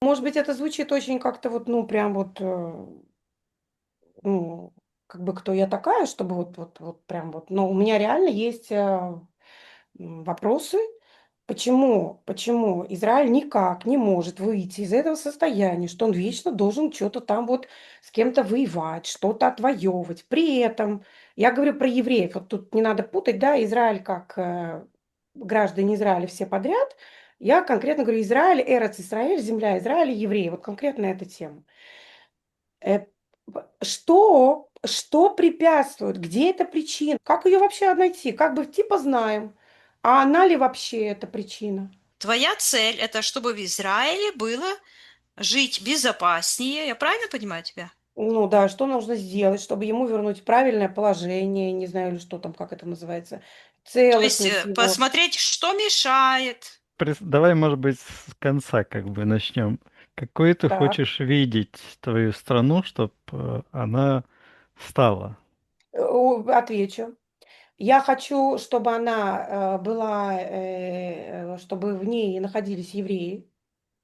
Может быть, это звучит очень как-то вот, ну, прям вот, ну, как бы кто я такая, чтобы вот прям вот. Но у меня реально есть, вопросы. Почему Израиль никак не может выйти из этого состояния, что он вечно должен что то там вот с кем-то воевать, что-то отвоевывать. При этом я говорю про евреев. Вот тут не надо путать, да, Израиль как, граждане Израиля все подряд. Я конкретно говорю Израиль, Эрец Исраэль, земля Израиля, евреи. Вот конкретно эта тема. Э, что препятствует? Где эта причина? Как ее вообще найти? Как бы типа знаем, а она ли вообще эта причина? Твоя цель – это чтобы в Израиле было жить безопаснее. Я правильно понимаю тебя? Ну да, что нужно сделать, чтобы ему вернуть правильное положение, не знаю, или что там, как это называется, То есть целостность его. посмотреть, что мешает. Давай, может быть, с конца как бы начнем. Какой ты Так, хочешь видеть твою страну, чтобы она стала? отвечу. Я хочу, чтобы она была, чтобы в ней находились евреи,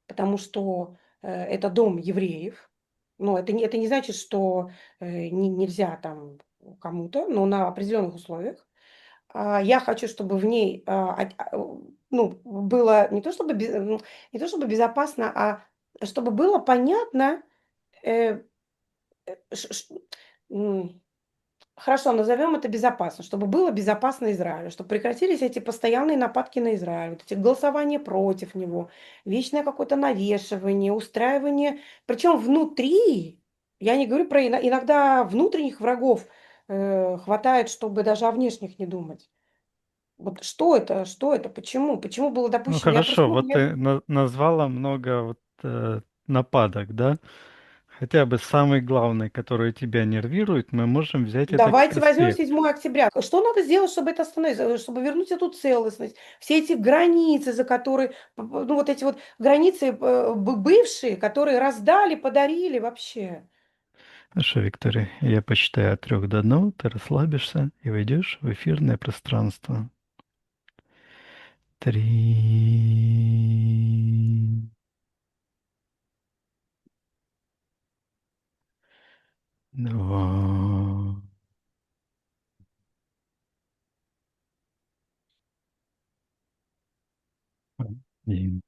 потому что это дом евреев. Но это не значит, что нельзя там кому-то, но на определенных условиях. Я хочу, чтобы в ней, ну, было не то чтобы ну, не то чтобы безопасно, а чтобы было понятно, э, ш ш м, хорошо, назовем это безопасно, чтобы было безопасно Израилю, чтобы прекратились эти постоянные нападки на Израиль, вот эти голосования против него, вечное какое-то навешивание, устраивание, причем внутри, я не говорю про иногда внутренних врагов хватает, чтобы даже о внешних не думать. Вот что это? Что это? Почему? Почему было Ну допущено? Я просто, хорошо, ну, вот ты назвала много вот нападок, да? Хотя бы самый главный, который тебя нервирует, мы можем взять это как давайте возьмем аспект. 7 октября. Что надо сделать, чтобы это остановить, чтобы вернуть эту целостность? Все эти границы, за которые, ну, вот эти вот границы бывшие, которые раздали, подарили вообще. Хорошо, Виктория, я посчитаю от 3 до 1, ты расслабишься и войдешь в эфирное пространство. 3, 2, 1.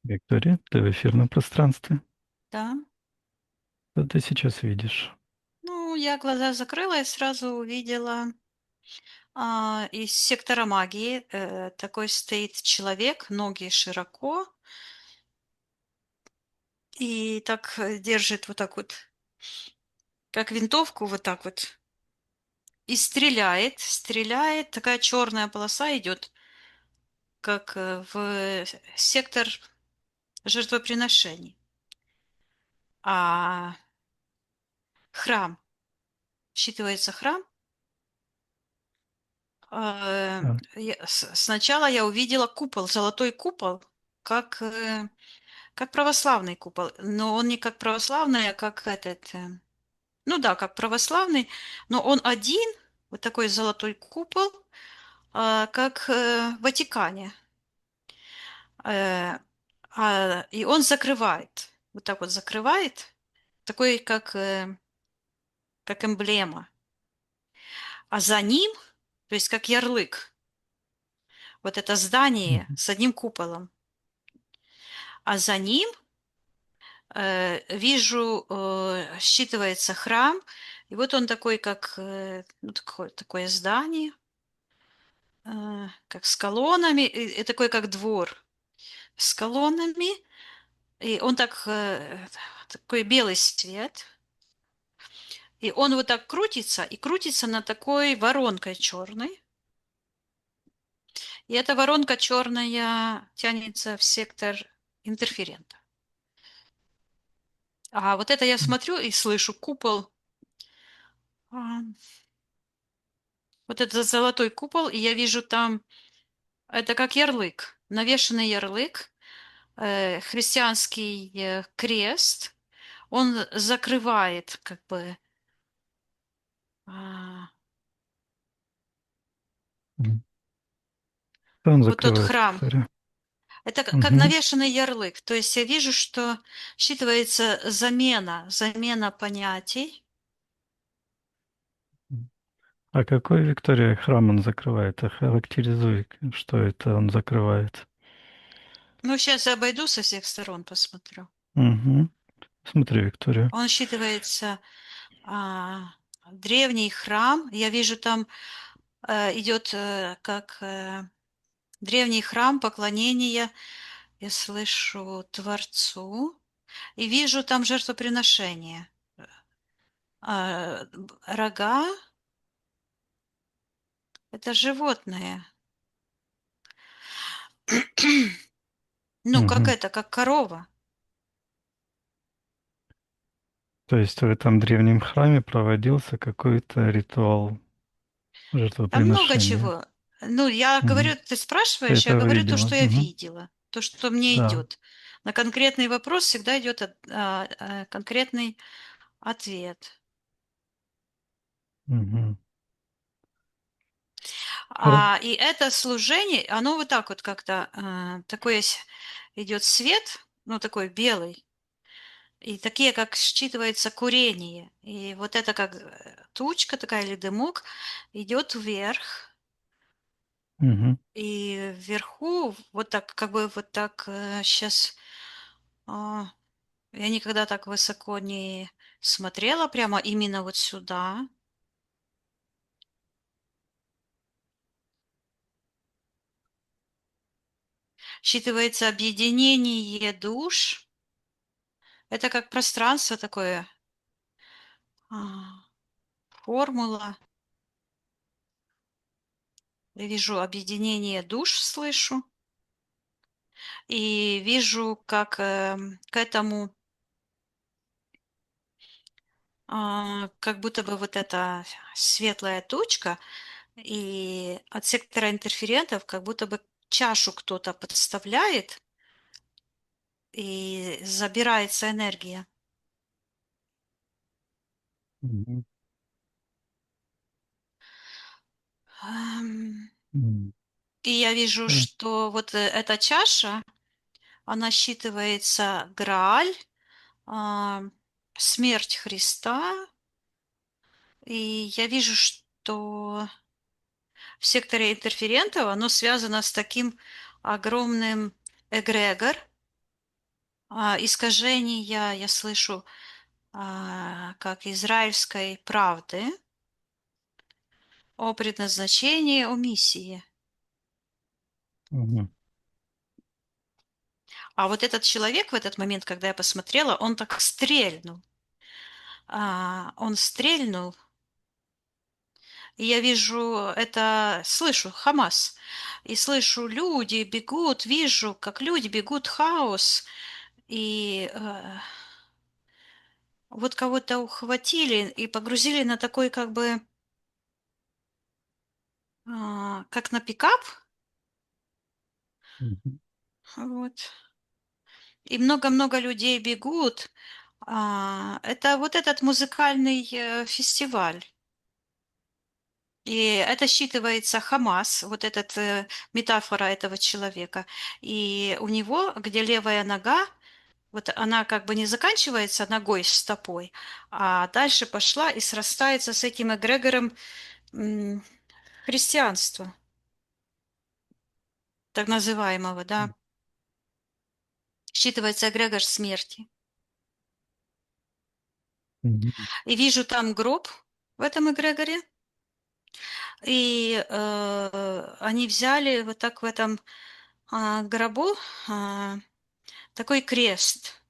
Виктория, ты в эфирном пространстве. Да. Что ты сейчас видишь? Ну, я глаза закрыла и сразу увидела из сектора магии такой стоит человек, ноги широко, и так держит вот так вот, как винтовку, вот так вот, и стреляет, такая черная полоса идет, как в сектор жертвоприношений. А храм, считывается храм. Да. Сначала я увидела купол, золотой купол, как, как православный купол, но он не как православный, а как этот, ну да, как православный, но он один, вот такой золотой купол, как в Ватикане. Э, и он закрывает, вот так вот закрывает, такой как эмблема. А за ним, то есть как ярлык, вот это здание Мгм. с одним куполом, а за ним вижу, считывается храм, и вот он такой, как ну, такое здание, как с колоннами, и такой, как двор с колоннами, и он так, такой белый свет, и он вот так крутится, и крутится над такой воронкой черной, и эта воронка черная тянется в сектор интерферента. А вот это я смотрю и слышу купол, а, вот этот золотой купол, и я вижу там, это как ярлык, навешенный ярлык, христианский крест, он закрывает как бы а, Мгм. Что он вот тот закрывает, храм. Виктория? Это как Угу. навешенный ярлык. То есть я вижу, что считывается замена понятий. А какой, Виктория, храм он закрывает? Охарактеризуй, что это он закрывает. Ну, сейчас я обойду со всех сторон, посмотрю. Угу. Смотри, Виктория. Он считывается древний храм. Я вижу, там идет как древний храм поклонения. Я слышу Творцу и вижу там жертвоприношение. Рога– это животное. Ну, как Угу. это, как корова. То есть в этом древнем храме проводился какой-то ритуал Там много жертвоприношения. чего. Ну, я Угу. говорю, ты Ты спрашиваешь, я это говорю то, видела. что я Угу. видела, то, что мне Да. идет. На конкретный вопрос всегда идет конкретный ответ. Угу. И это служение, оно вот так вот как-то, такой идет свет, ну, такой белый, и такие, как считывается курение. И вот это как тучка такая или дымок идет вверх, Угу. и вверху вот так, как бы вот так сейчас... Я никогда так высоко не смотрела, прямо именно вот сюда. Считывается объединение душ. Это как пространство такое, а, формула. Я вижу объединение душ, слышу, и вижу, как к этому, как будто бы вот эта светлая точка, и от сектора интерферентов, как будто бы чашу кто-то подставляет, и забирается энергия. Угу. Ам, М. И я вижу, Э, что вот эта чаша, она считывается Грааль, а, смерть Христа. И я вижу, что в секторе интерферентов оно связано с таким огромным эгрегор, искажения, я слышу, как израильской правды о предназначении, о миссии. Мгм. А вот этот человек в этот момент, когда я посмотрела, он так стрельнул. Он стрельнул, и я вижу это, слышу Хамас, и слышу, люди бегут, вижу, как люди бегут, хаос, и вот кого-то ухватили и погрузили на такой как бы, как на пикап, Мгм. вот, и много-много людей бегут. Это вот этот музыкальный фестиваль. И это считывается Хамас, вот этот метафора этого человека. И у него, где левая нога, вот она как бы не заканчивается ногой, стопой, а дальше пошла и срастается с этим эгрегором м, христианства, так называемого, да. Считывается эгрегор смерти. Мгм. И вижу там гроб в этом эгрегоре, и они взяли вот так в этом гробу такой крест,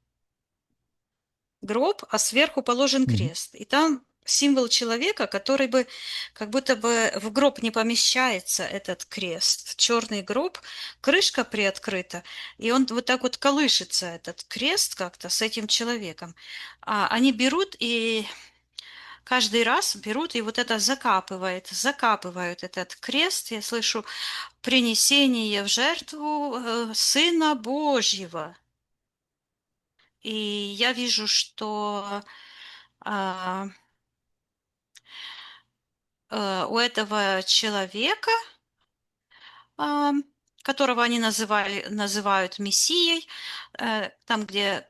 гроб, а сверху положен Мгм. крест. И там символ человека, который бы как будто бы в гроб не помещается этот крест. Черный гроб, крышка приоткрыта, и он вот так вот колышется, этот крест как-то с этим человеком. Они берут и каждый раз берут и вот это закапывают этот крест. Я слышу принесение в жертву Сына Божьего. И я вижу, что а, у этого человека которого они называют Мессией, там, где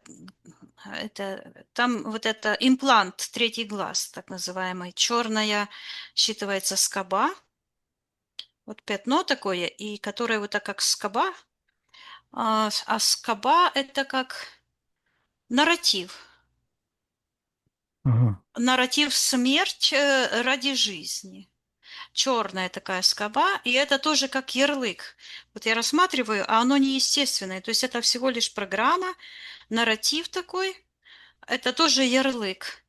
там вот это имплант, третий глаз, так называемый, черная считывается скоба, вот пятно такое, и которое вот так как скоба, а скоба это как нарратив. Ага. Нарратив смерть ради жизни. Черная такая скоба, и это тоже как ярлык. Вот я рассматриваю, а оно неестественное. То есть это всего лишь программа, нарратив такой. Это тоже ярлык,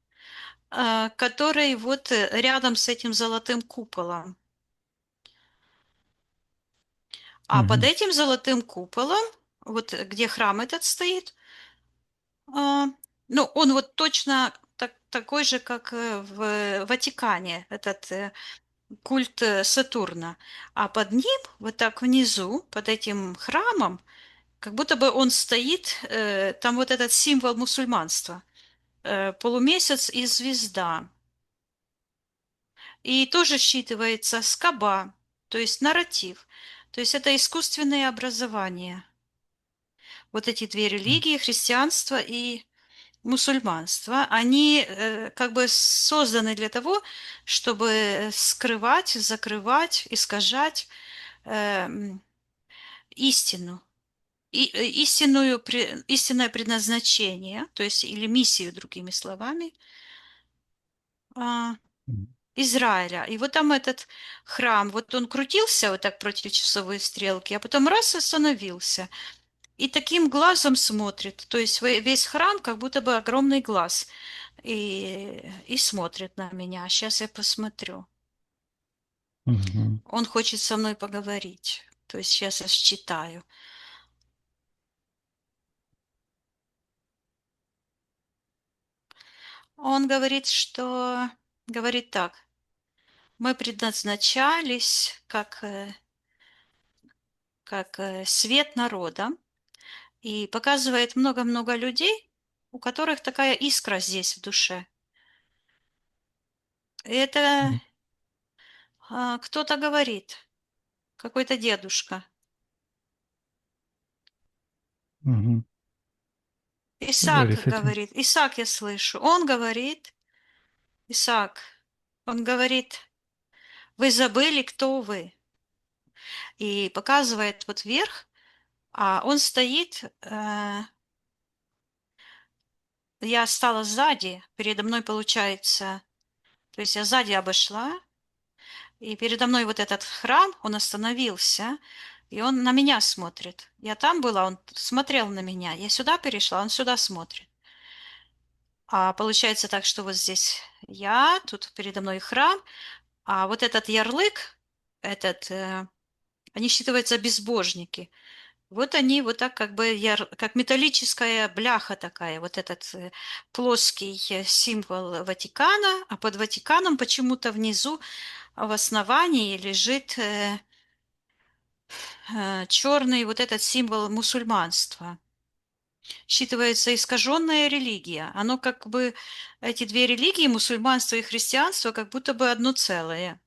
который вот рядом с этим золотым куполом. А под Мгм. этим золотым куполом, вот где храм этот стоит, а, ну, он вот точно такой же, как в Ватикане, этот культ Сатурна. А под ним, вот так внизу, под этим храмом, как будто бы он стоит, там вот этот символ мусульманства, полумесяц и звезда. И тоже считывается скоба, то есть нарратив. То есть это искусственное образование. Вот эти две религии, христианство и мусульманство, они как бы созданы для того, чтобы скрывать, закрывать, искажать э, истину. Истинное предназначение, то есть или миссию, другими словами, а, Мгм. Израиля. И вот там этот храм, вот он крутился вот так против часовой стрелки, а потом раз остановился. И таким глазом смотрит. То есть весь храм как будто бы огромный глаз. И смотрит на меня. Сейчас я посмотрю. Мгм. Он хочет со мной поговорить. То есть сейчас я считаю. Он говорит, что... Говорит так. Мы предназначались как свет народа. И показывает много-много людей, у которых такая искра здесь в душе. И это кто-то говорит, какой-то дедушка. Мгм. Говори Исаак с этим. говорит, Исаак я слышу, он говорит, Исаак, он говорит, вы забыли, кто вы. И показывает вот вверх, а он стоит, я стала сзади, передо мной получается, то есть я сзади обошла, и передо мной вот этот храм, он остановился, и он на меня смотрит. Я там была, он смотрел на меня. Я сюда перешла, он сюда смотрит. А получается так, что вот здесь я, тут передо мной храм, а вот этот ярлык, они считываются безбожники. Вот они вот так как бы, как металлическая бляха такая, вот этот плоский символ Ватикана, а под Ватиканом почему-то внизу в основании лежит черный вот этот символ мусульманства. Считывается искаженная религия. Оно как бы, эти две религии, мусульманство и христианство, как будто бы одно целое.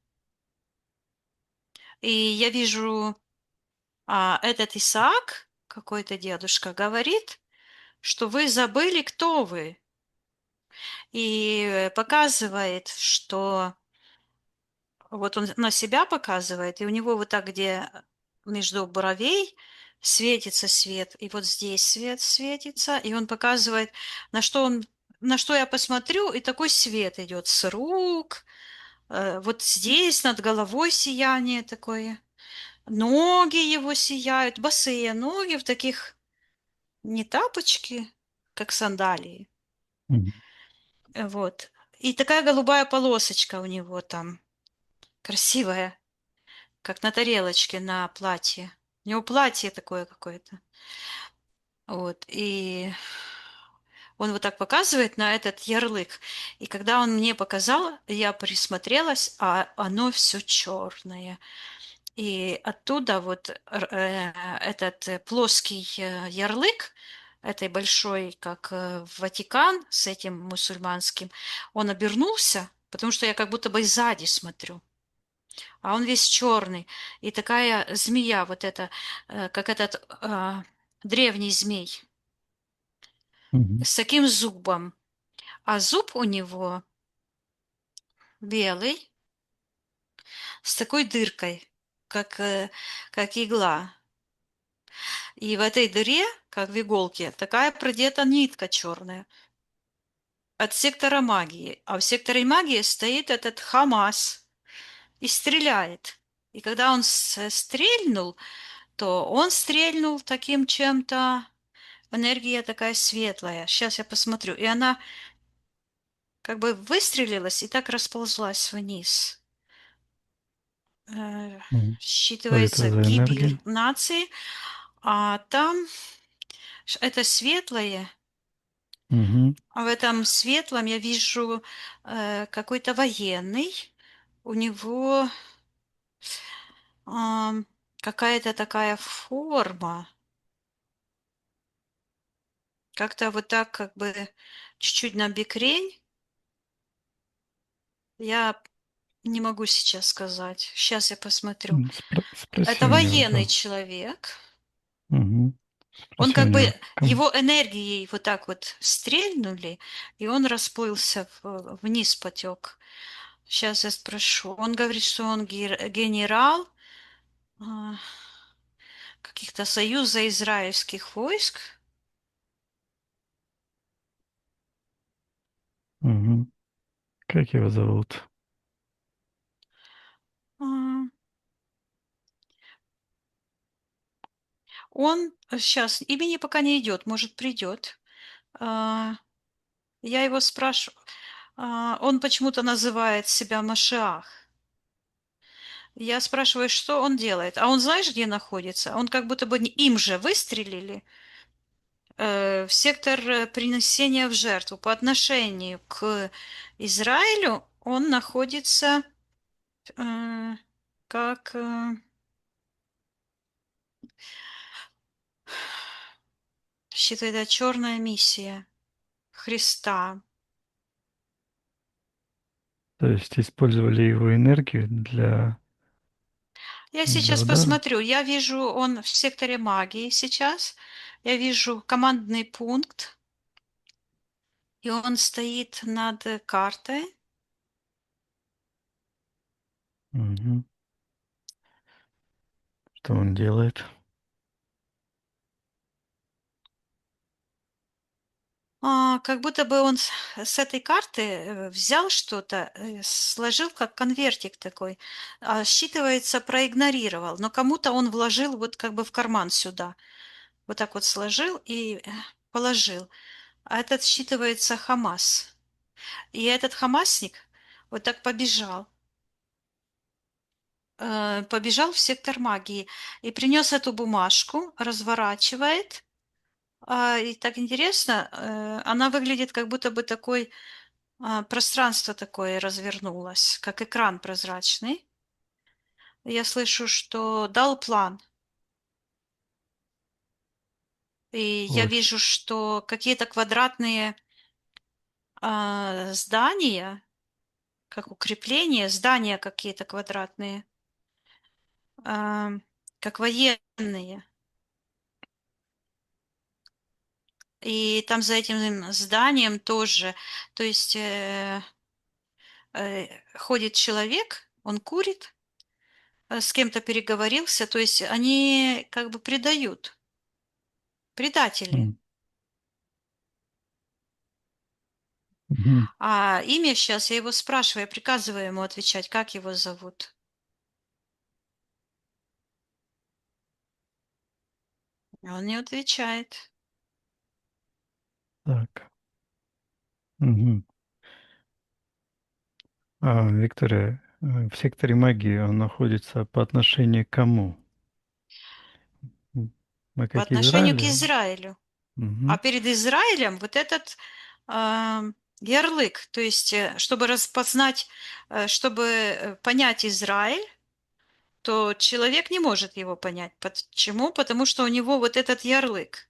И я вижу, этот Исаак, какой-то дедушка, говорит, что вы забыли, кто вы. И показывает, что вот он на себя показывает, и у него вот так, где между бровей светится свет, и вот здесь свет светится, и он показывает, на что я посмотрю, и такой свет идет с рук, вот здесь над головой сияние такое, ноги его сияют, босые ноги в таких не тапочки, как сандалии, Мгм. вот. И такая голубая полосочка у него там, красивая. Как на тарелочке на платье. У него платье такое какое-то. Вот. И он вот так показывает на этот ярлык. И когда он мне показал, я присмотрелась, а оно все черное. И оттуда вот этот плоский ярлык, этой большой, как Ватикан с этим мусульманским, он обернулся, потому что я как будто бы сзади смотрю. а он весь черный. И такая змея, вот эта, как этот древний змей, Мгм. с таким зубом. А зуб у него белый, с такой дыркой, как, как игла. И в этой дыре, как в иголке, такая продета нитка черная от сектора магии. А в секторе магии стоит этот Хамас и стреляет. И когда он стрельнул, то он стрельнул таким чем-то, энергия такая светлая. Сейчас я посмотрю. И она как бы выстрелилась и так расползлась вниз. Э, Мгм. Что это Считывается за энергия? гибель нации, а там это светлое, Мгм. а в этом светлом я вижу какой-то военный, у него ам, какая-то такая форма, как-то вот так как бы чуть-чуть набекрень. Я не могу сейчас сказать. Сейчас я посмотрю. Спроси Это у него, военный да. человек. Мгм. Он Спроси у как бы, него. его энергией вот так вот стрельнули, и он расплылся, вниз потек. Сейчас я спрошу. Он говорит, что он генерал а, каких-то союза израильских войск. Мгм. Как его зовут? А, Он сейчас, имени пока не идет, может, придет. А, Я его спрашиваю. Он почему-то называет себя Машиах. Я спрашиваю, что он делает. А он знаешь, где находится? Он как будто бы им же выстрелили в сектор принесения в жертву. По отношению к Израилю он находится э, как считает, это черная миссия Христа. То есть использовали его энергию Я для сейчас удара? посмотрю. Я вижу, он в секторе магии сейчас. Я вижу командный пункт, и он стоит над картой. Мгм. Что он делает? Как будто бы он с этой карты взял что-то, сложил как конвертик такой, а считывается, проигнорировал, но кому-то он вложил вот как бы в карман сюда. Вот так вот сложил и положил. А этот считывается Хамас. И этот хамасник вот так побежал. Побежал в сектор магии и принес эту бумажку, разворачивает. И так интересно, она выглядит как будто бы такой, пространство такое развернулось, как экран прозрачный. Я слышу, что дал план, и я Очень. вижу, что какие-то квадратные здания, как укрепления, здания какие-то квадратные, а, как военные. И там за этим зданием тоже, то есть ходит человек, он курит, с кем-то переговорился, то есть они как бы предают, предатели. М. Мгм. А имя сейчас, я его спрашиваю, я приказываю ему отвечать, как его зовут. Он не отвечает. Так. Мгм. Виктория, в секторе магии он находится по отношению к кому? Мы По как отношению к Израиль? Израилю. А Мгм. перед Израилем вот этот а, ярлык, то есть чтобы распознать, чтобы понять Израиль, то человек не может его понять. Почему? Потому что у него вот этот ярлык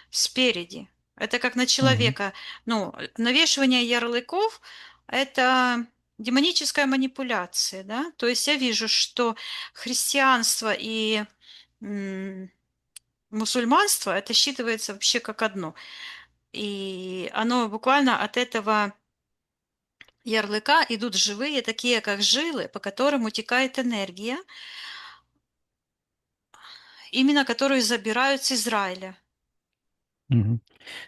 спереди. Это как на Мгм. человека, ну, навешивание ярлыков– это демоническая манипуляция, да? То есть я вижу, что христианство и м, мусульманство это считывается вообще как одно. И оно буквально от этого ярлыка идут живые, такие как жилы, по которым утекает энергия, именно которую забирают с Израиля. Мгм.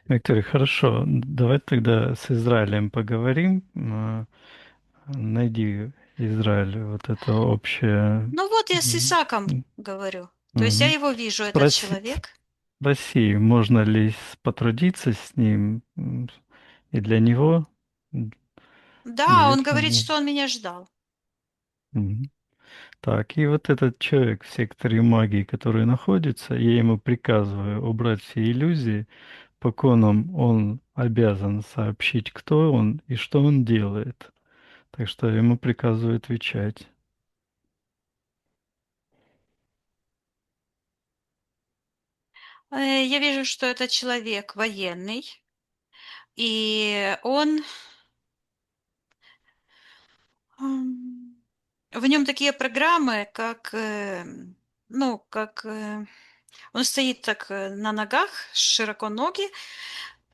Виктория, хорошо. Давай тогда с Израилем поговорим. Найди Израиль, вот это общее. Ну вот я с М, Исаком м, говорю. То есть я мгм. его вижу, этот Спроси, человек. спроси, можно ли потрудиться с ним и для него, Да, или он говорит, там. что он меня ждал. Мгм. Так, и вот этот человек в секторе магии, который находится, я ему приказываю убрать все иллюзии, по конам он обязан сообщить, кто он и что он делает. Так что я ему приказываю отвечать. Я вижу, что это человек военный, и он ам, в нем такие программы, как, ну, как он стоит так на ногах, широко ноги,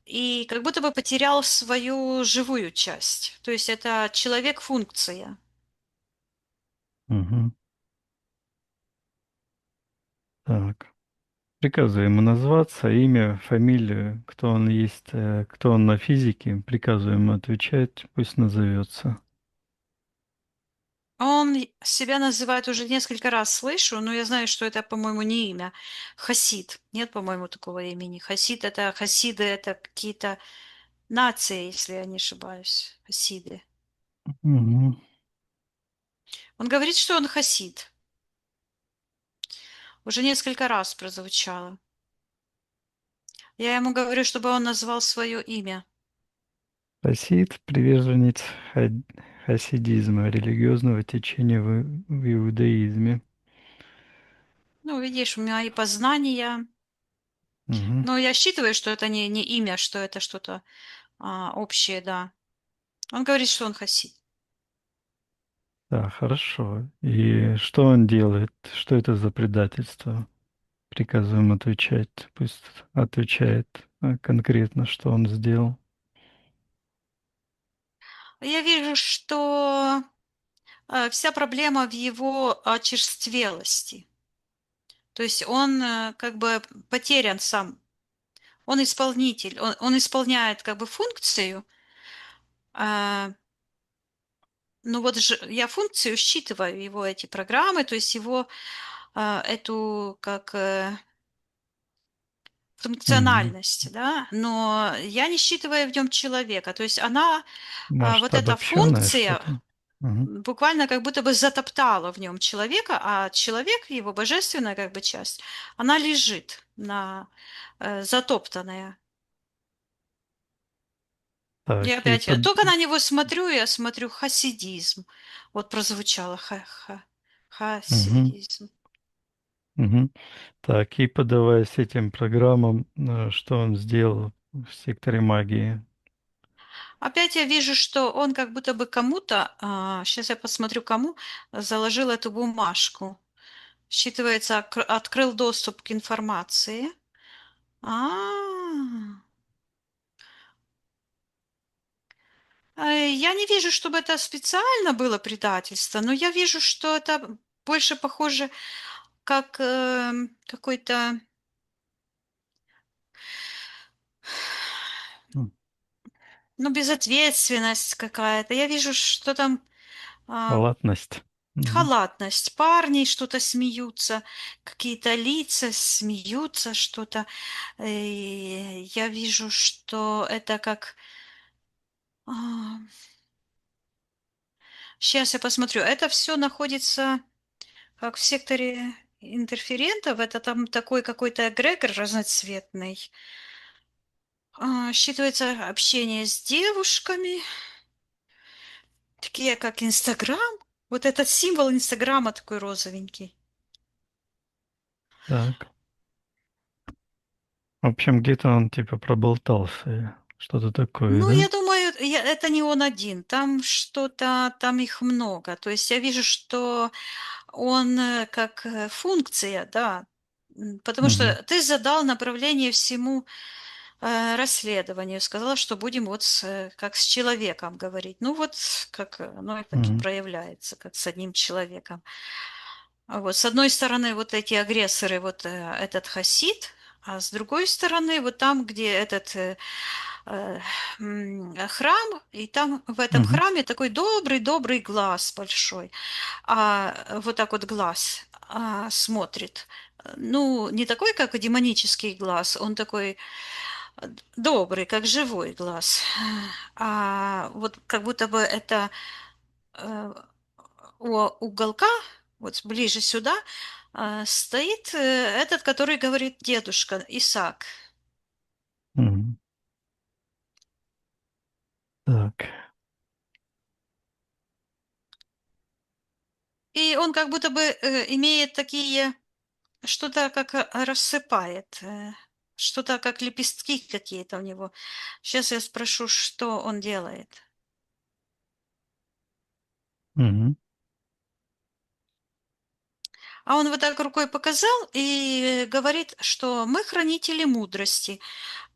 и как будто бы потерял свою живую часть. То есть это человек-функция. Мгм. Так. Приказываю ему назваться, имя, фамилию, кто он есть, кто он на физике. Приказываю ему отвечать, пусть назовется. Он себя называет уже несколько раз слышу, но я знаю, что это, по-моему, не имя. Хасид. Нет, по-моему, такого имени. Хасид это хасиды, это какие-то нации, если я не ошибаюсь. Хасиды. Мгм. Он говорит, что он хасид. Уже несколько раз прозвучало. Я ему говорю, чтобы он назвал свое имя. Хасид, приверженец хасидизма, религиозного течения в иудаизме. Ну, видишь, у меня и познания. Мгм. Но я считываю, что это не имя, что это что-то общее, да. Он говорит, что он хасид. Да, хорошо. И что он делает? Что это за предательство? Приказываем отвечать. Пусть отвечает конкретно, что он сделал. Я вижу, что вся проблема в его очерствелости. То есть он как бы потерян сам. Он исполнитель, он исполняет как бы функцию, а, ну вот же я функцию считываю, его эти программы, то есть его эту как Мгм. функциональность, да, но я не считываю в нем человека. То есть она, Может, вот эта обобщенное функция что-то? Мгм. буквально как будто бы затоптала в нем человека, а человек, его божественная как бы часть, она лежит на затоптанная. Я Так, и опять только на него смотрю, я смотрю хасидизм. Вот прозвучало Мгм. хасидизм. Мгм. Так, и подаваясь этим программам, что он сделал в секторе магии? Опять я вижу, что он как будто бы кому-то, сейчас я посмотрю кому, заложил эту бумажку. Считывается, открыл доступ к информации. А, я не вижу, чтобы это специально было предательство, но я вижу, что это больше похоже как какой-то, М, ну, безответственность какая-то. Я вижу, что там а, Халатность. Мгм. халатность. Парни что-то смеются, какие-то лица смеются, что-то. Я вижу, что это как... Сейчас я посмотрю. Это все находится как в секторе интерферентов. Это там такой какой-то эгрегор разноцветный. Считывается общение с девушками, такие как Инстаграм. Вот этот символ Инстаграма такой розовенький. Так. В общем, где-то он типа проболтался. Что-то такое, Ну, да? я думаю, это не он один, там что-то, там их много. То есть я вижу, что он как функция, да. Потому Мгм. что ты задал направление всему расследованию, сказала, что будем вот как с человеком говорить. Ну вот, как оно так и Мгм. проявляется, как с одним человеком. А вот с одной стороны вот эти агрессоры, вот этот хасид, а с другой стороны вот там, где этот э, храм, и там в этом Мгм. храме такой добрый-добрый глаз большой, вот так вот глаз смотрит. Ну, не такой, как демонический глаз, он такой добрый, как живой глаз. А вот как будто бы это э, у уголка, вот ближе сюда, стоит этот, который говорит дедушка Исаак. Мгм. Так. И он как будто бы имеет такие, что-то как рассыпает, что-то как лепестки какие-то у него. Сейчас я спрошу, что он делает. Мгм. А он вот так рукой показал и говорит, что мы хранители мудрости.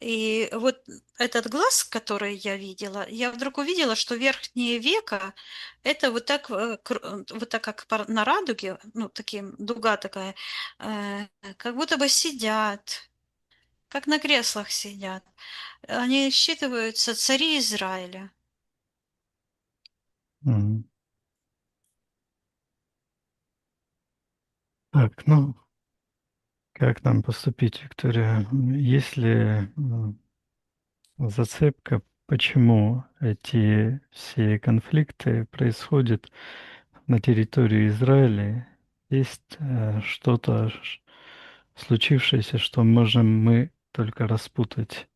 И вот этот глаз, который я видела, я вдруг увидела, что верхнее веко это вот так, вот так как на радуге, ну, таким, дуга такая, э, как будто бы сидят, как на креслах сидят. Они считываются цари Израиля. Мгм. Так, ну, как нам поступить, Виктория? Если зацепка, почему эти все конфликты происходят на территории Израиля, есть что-то случившееся, что можем мы только распутать.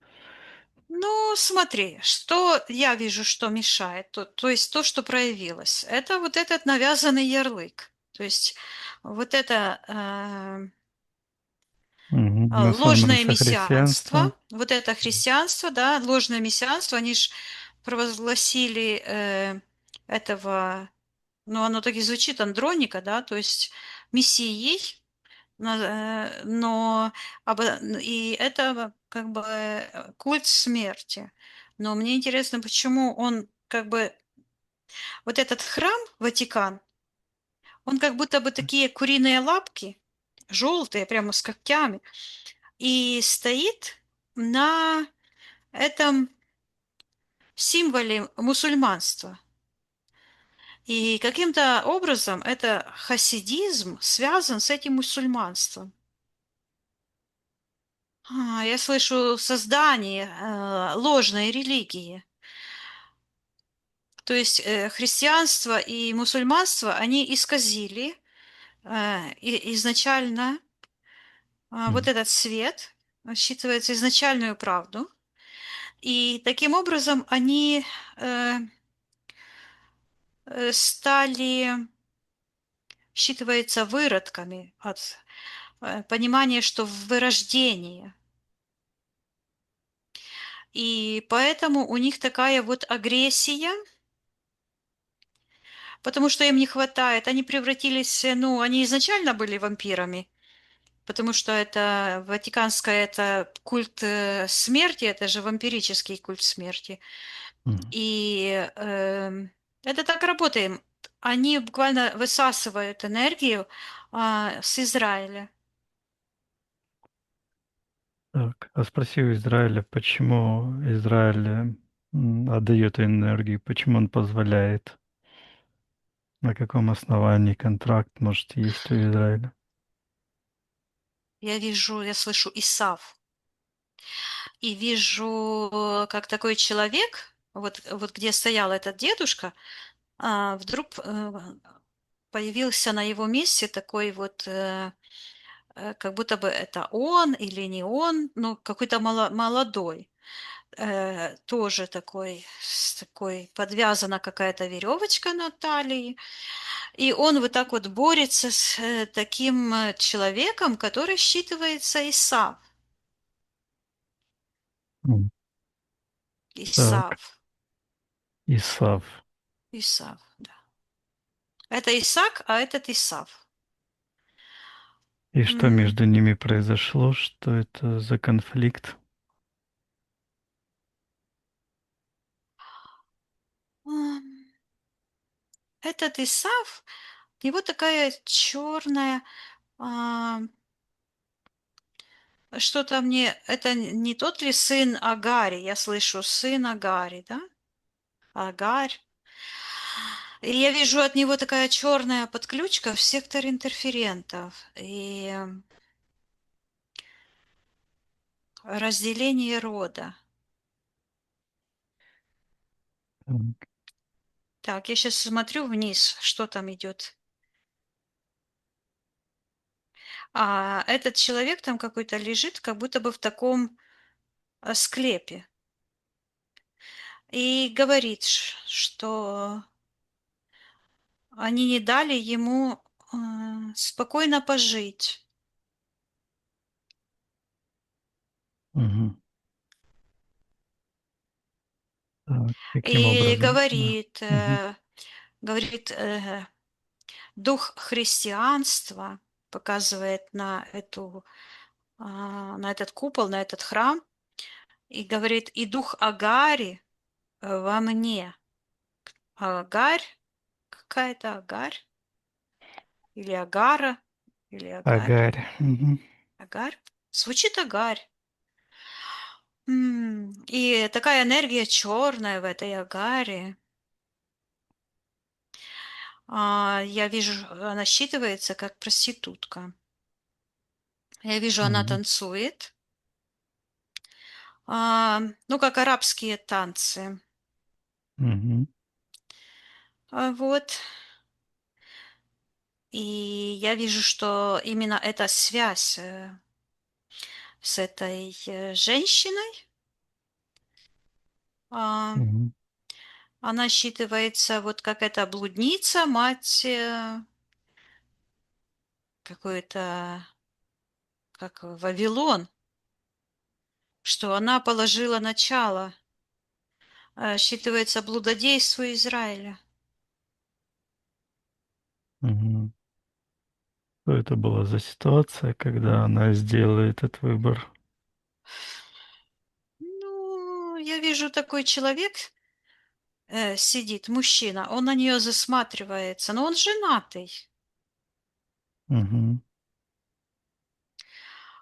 Ну, смотри, что я вижу, что мешает, то есть то, что проявилось, это вот этот навязанный ярлык. То есть вот это Мгм. ложное Мусульманство, мессианство, христианство. вот это христианство, да, ложное мессианство, они ж провозгласили этого, ну, оно так и звучит, Андроника, да, то есть мессией, но и это как бы культ смерти. Но мне интересно, почему он как бы вот этот храм Ватикан, он как будто бы такие куриные лапки, желтые, прямо с когтями, и стоит на этом символе мусульманства. И каким-то образом это хасидизм связан с этим мусульманством. Я слышу создание ложной религии. То есть христианство и мусульманство, они исказили изначально вот М. этот свет, считывается изначальную правду. И таким образом они э, стали, считывается, выродками от понимания, что в вырождении. И поэтому у них такая вот агрессия, потому что им не хватает. Они превратились, ну, они изначально были вампирами, потому что это ватиканское, это культ смерти, это же вампирический культ смерти. М. И это так работает. Они буквально высасывают энергию с Израиля. Так, а спроси у Израиля, почему Израиль отдает энергию, почему он позволяет, на каком основании контракт может есть у Израиля. Я вижу, я слышу Исав. И вижу, как такой человек, вот где стоял этот дедушка, вдруг появился на его месте такой вот, как будто бы это он или не он, ну, какой-то молодой, тоже такой, с такой подвязана какая-то веревочка на талии, и он вот так вот борется с таким человеком, который считывается Исав. М. Так, Исав. Исав. Исав, да. Это Исаак, а этот Исав. И что М, между ними произошло? Что это за конфликт? м, Этот Исав, у него такая черная, а, что-то мне, это не тот ли сын Агари? Я слышу, сын Агари, да? Агарь. И я вижу от него такая черная подключка в сектор интерферентов. И разделение рода. Так. Так, я сейчас смотрю вниз, что там идет. А этот человек там какой-то лежит, как будто бы в таком склепе. И говорит, что они не дали ему спокойно пожить. Мгм. Так, каким И образом? Да. говорит, Мгм. говорит, дух христианства показывает на этот купол, на этот храм, и говорит, и дух Агари во мне. Агарь, какая-то Агарь, или Агара, или Агарь, Агарь. Мгм. Агарь. Звучит Агарь. И такая энергия черная в этой Агаре. Я вижу, она считывается как проститутка. Я вижу, она Мгм. танцует. Ну, как арабские танцы. Мгм. Вот. И я вижу, что именно эта связь с этой женщиной, а, Мгм. она считывается вот как эта блудница, мать какой-то, как Вавилон, что она положила начало, считывается блудодейству Израиля. Мгм. Что это была за ситуация, когда она сделала этот выбор? Ну, я вижу, такой человек сидит, мужчина, он на нее засматривается, но он женатый. Мгм.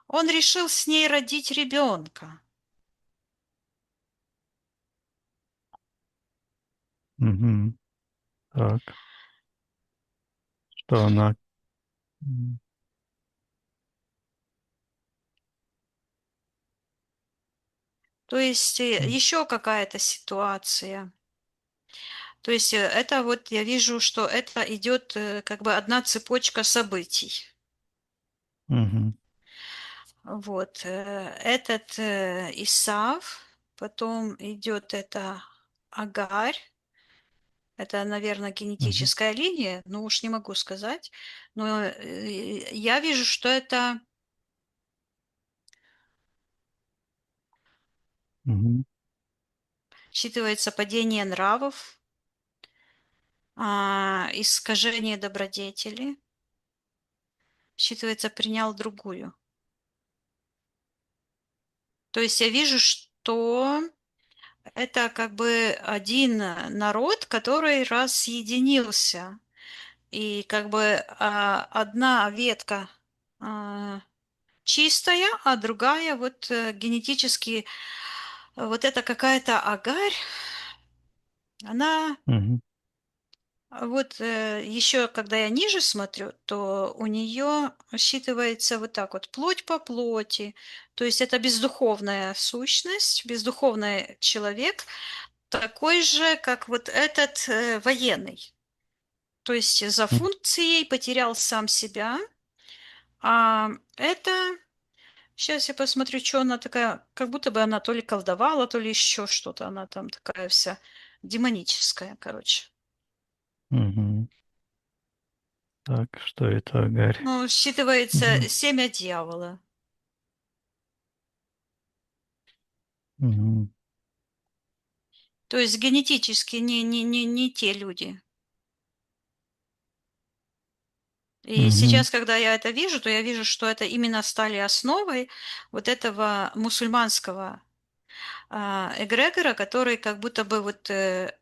Он решил с ней родить ребенка. Мгм. Так, что она... М. То есть еще какая-то ситуация. То есть это вот я вижу, что это идет как бы одна цепочка событий. Мгм. Вот этот Исав, потом идет это Агарь, это, наверное, Мгм. генетическая линия, ну уж не могу сказать, но я вижу, что это Мгм. считывается падение нравов, искажение добродетели, считывается принял другую. То есть я вижу, что это как бы один народ, который разъединился. И как бы одна ветка а, чистая, а другая вот генетически, вот это какая-то агарь, она Мгм. вот еще, когда я ниже смотрю, то у нее считывается вот так вот плоть по плоти, то есть это бездуховная сущность, бездуховный человек, такой же, как вот этот военный. То есть за М. функцией потерял сам себя, а это сейчас я посмотрю, что она такая, как будто бы она то ли колдовала, то ли еще что-то. Она там такая вся демоническая, короче. Мгм. Так, что это Агарь? Ну, считывается Мгм. семя дьявола. Мгм. То есть генетически не те люди. И Мгм. сейчас, когда я это вижу, то я вижу, что это именно стали основой вот этого мусульманского эгрегора, который как будто бы вот э,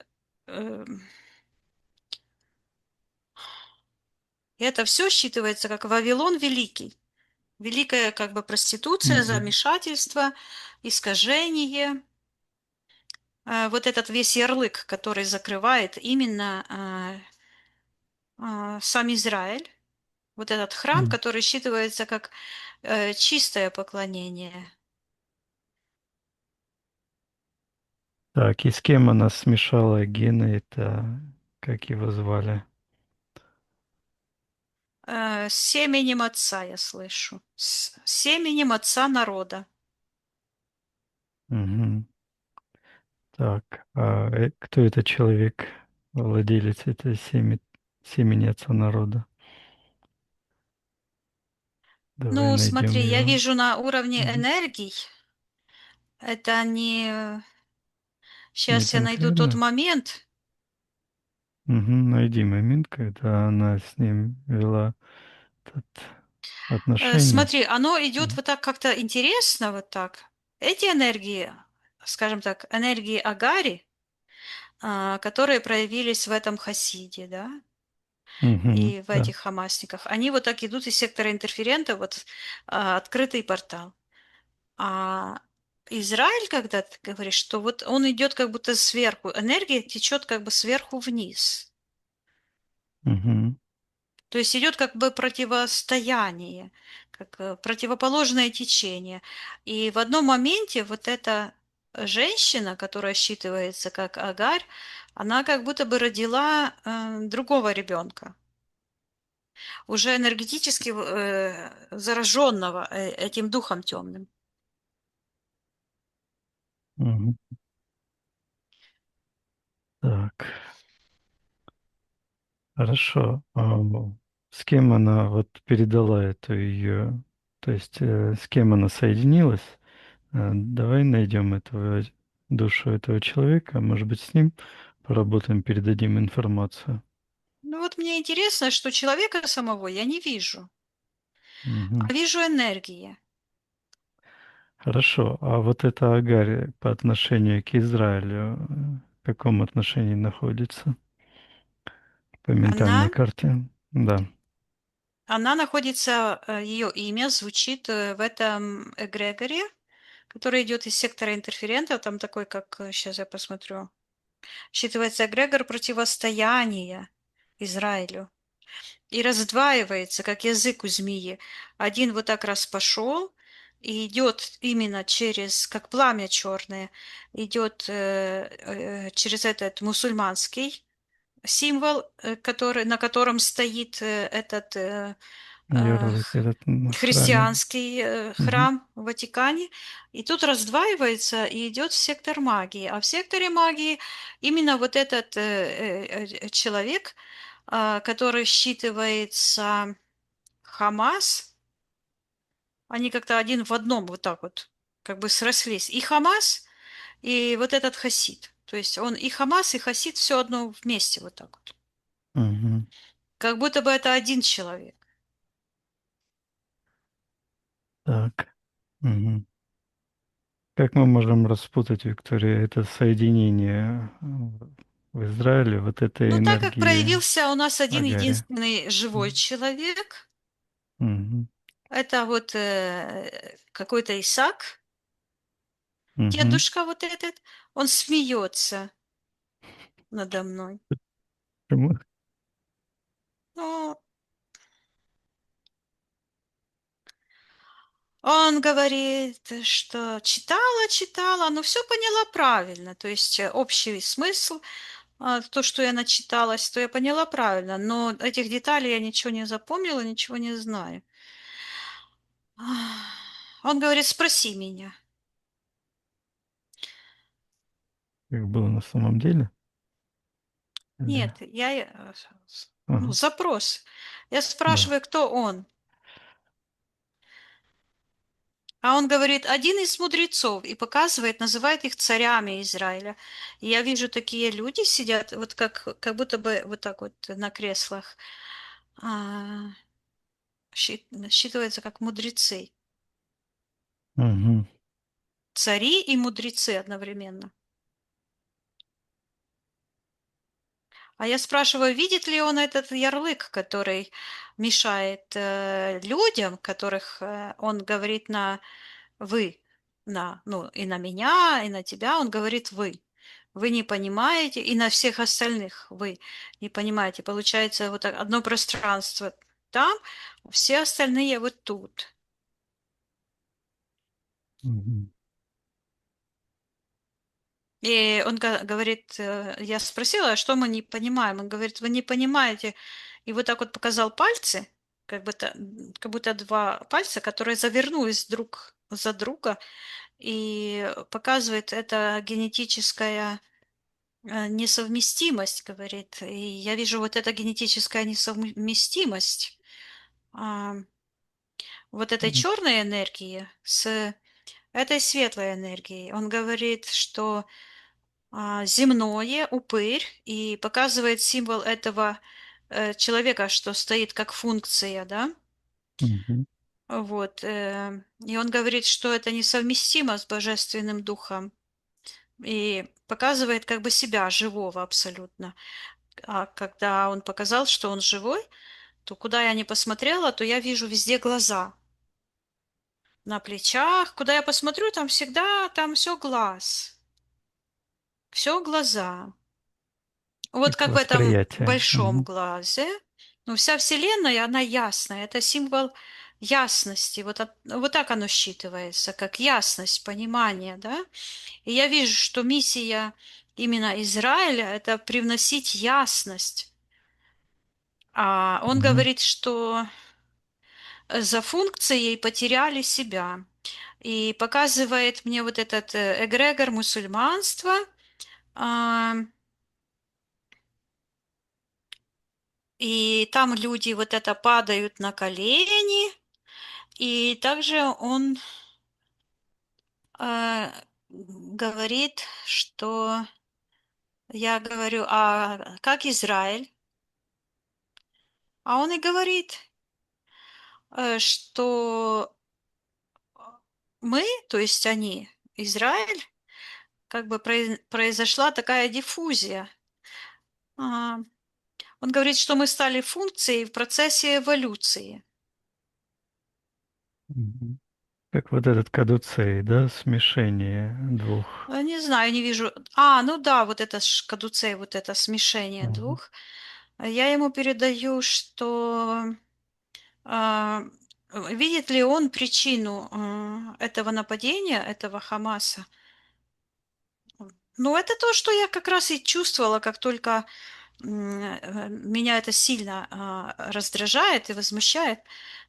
это все считывается как Вавилон Великий. Великая как бы проституция, Мгм. замешательство, искажение. Вот этот весь ярлык, который закрывает именно сам Израиль, вот этот храм, М. который считывается как чистое поклонение. Так, и с кем она смешала гены? Это как его звали? С семенем отца я слышу. С семенем отца народа. Мгм. Так, а кто этот человек, владелец этой семени отца народа? Давай Ну, найдем смотри, я его. вижу на уровне Мгм. энергий. Это не... Не Сейчас я найду тот конкретно. момент. Мгм. Найди момент, когда она с ним вела этот отношения. Смотри, оно идет Мгм. вот так как-то интересно, вот так. Эти энергии, скажем так, энергии Агари, которые проявились в этом хасиде, да, Мгм. и в Да. этих хамасниках, они вот так идут из сектора интерферента, вот открытый портал. А Израиль, когда ты говоришь, что вот он идет как будто сверху, энергия течет как бы сверху вниз. Мгм. То есть идет как бы противостояние, как противоположное течение. И в одном моменте вот эта женщина, которая считывается как Агарь, она как будто бы родила другого ребенка, уже энергетически зараженного этим духом темным. Мгм. Так, хорошо. С кем она вот передала эту ее, то есть с кем она соединилась? Давай найдем этого душу этого человека, может быть, с ним поработаем, передадим информацию. Ну вот мне интересно, что человека самого я не вижу, Мгм. а вижу энергии. Хорошо. А вот эта Агарь по отношению к Израилю в каком отношении находится по ментальной Она, карте? Да. она находится, ее имя звучит в этом эгрегоре, который идет из сектора интерферента, там такой, как, сейчас я посмотрю, считывается эгрегор противостояния Израилю. И раздваивается, как язык у змеи. Один вот так раз пошел, и идет именно через, как пламя черное, идет через этот мусульманский символ, который, на котором стоит этот Ярлык этот на храме. христианский Мгм. храм в Ватикане, и тут раздваивается и идет в сектор магии. А в секторе магии именно вот этот человек, который считывается Хамас, они как-то один в одном вот так вот как бы срослись. И Хамас, и вот этот Хасид. То есть он и Хамас, и Хасид все одно вместе вот так вот. Мгм. Как будто бы это один человек. Так. Мгм. Как мы можем распутать, Виктория, это соединение в Израиле вот этой Но так как энергии проявился у нас один Агари? единственный живой Мгм. человек, Мгм. это вот какой-то Исаак, Мгм. дедушка вот этот, он смеется надо мной. Почему? Ну, он говорит, что читала, но все поняла правильно. То есть общий смысл, то, что я начиталась, то я поняла правильно. Но этих деталей я ничего не запомнила, ничего не знаю. Он говорит, спроси меня. Как было на самом деле? Или... Нет, я, ну, Ага. запрос. Я Да. спрашиваю, кто он. А он говорит, один из мудрецов, и показывает, называет их царями Израиля. И я вижу, такие люди сидят, вот как будто бы вот так вот на креслах, а, считывается как мудрецы. Мгм. Цари и мудрецы одновременно. А я спрашиваю, видит ли он этот ярлык, который мешает людям, которых он говорит на вы, ну, и на меня, и на тебя, он говорит вы. Вы не понимаете, и на всех остальных вы не понимаете. Получается, вот так одно пространство там, все остальные вот тут. Мгм. И он говорит, я спросила, а что мы не понимаем? Он говорит, вы не понимаете. И вот так вот показал пальцы, как будто два пальца, которые завернулись друг за друга, и показывает это генетическая несовместимость, говорит. И я вижу вот эта генетическая несовместимость а, вот этой М. черной энергии с этой светлой энергией. Он говорит, что земное, упырь, и показывает символ этого человека, что стоит как функция, да, Мгм. вот, и он говорит, что это несовместимо с Божественным Духом, и показывает как бы себя живого абсолютно. А когда он показал, что он живой, то куда я не посмотрела, то я вижу везде глаза. На плечах, куда я посмотрю, там всегда, там все глаз, все глаза. Вот Это как в этом восприятие. большом Мгм. глазе, ну, вся Вселенная, она ясная, это символ ясности, вот так оно считывается, как ясность, понимание, да? И я вижу, что миссия именно Израиля– это привносить ясность. А он Мгм. говорит, что за функцией потеряли себя. И показывает мне вот этот эгрегор мусульманства, а, и там люди вот это падают на колени, и также он говорит, что я говорю, а как Израиль? А он и говорит, что мы, то есть они, Израиль, как бы произошла такая диффузия. А, Он говорит, что мы стали функцией в процессе эволюции. Мгм. Как вот этот кадуцей, да, смешение двух. Не знаю, не вижу. Ну да, вот это кадуцей, вот это смешение Мгм. двух. Я ему передаю, что а, видит ли он причину этого нападения, этого Хамаса. Ну, это то, что я как раз и чувствовала, как только меня это сильно раздражает и возмущает,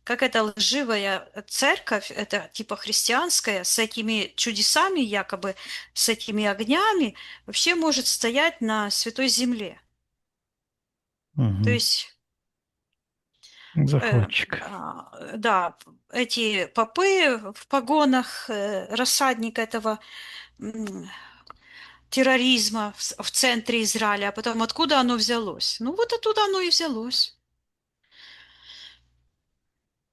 как эта лживая церковь, это типа христианская, с этими чудесами якобы, с этими огнями, вообще может стоять на святой земле. То Мгм. есть, Захватчик. да, эти попы в погонах, рассадник этого м, терроризма в центре Израиля, а потом откуда оно взялось? Ну вот оттуда оно и взялось.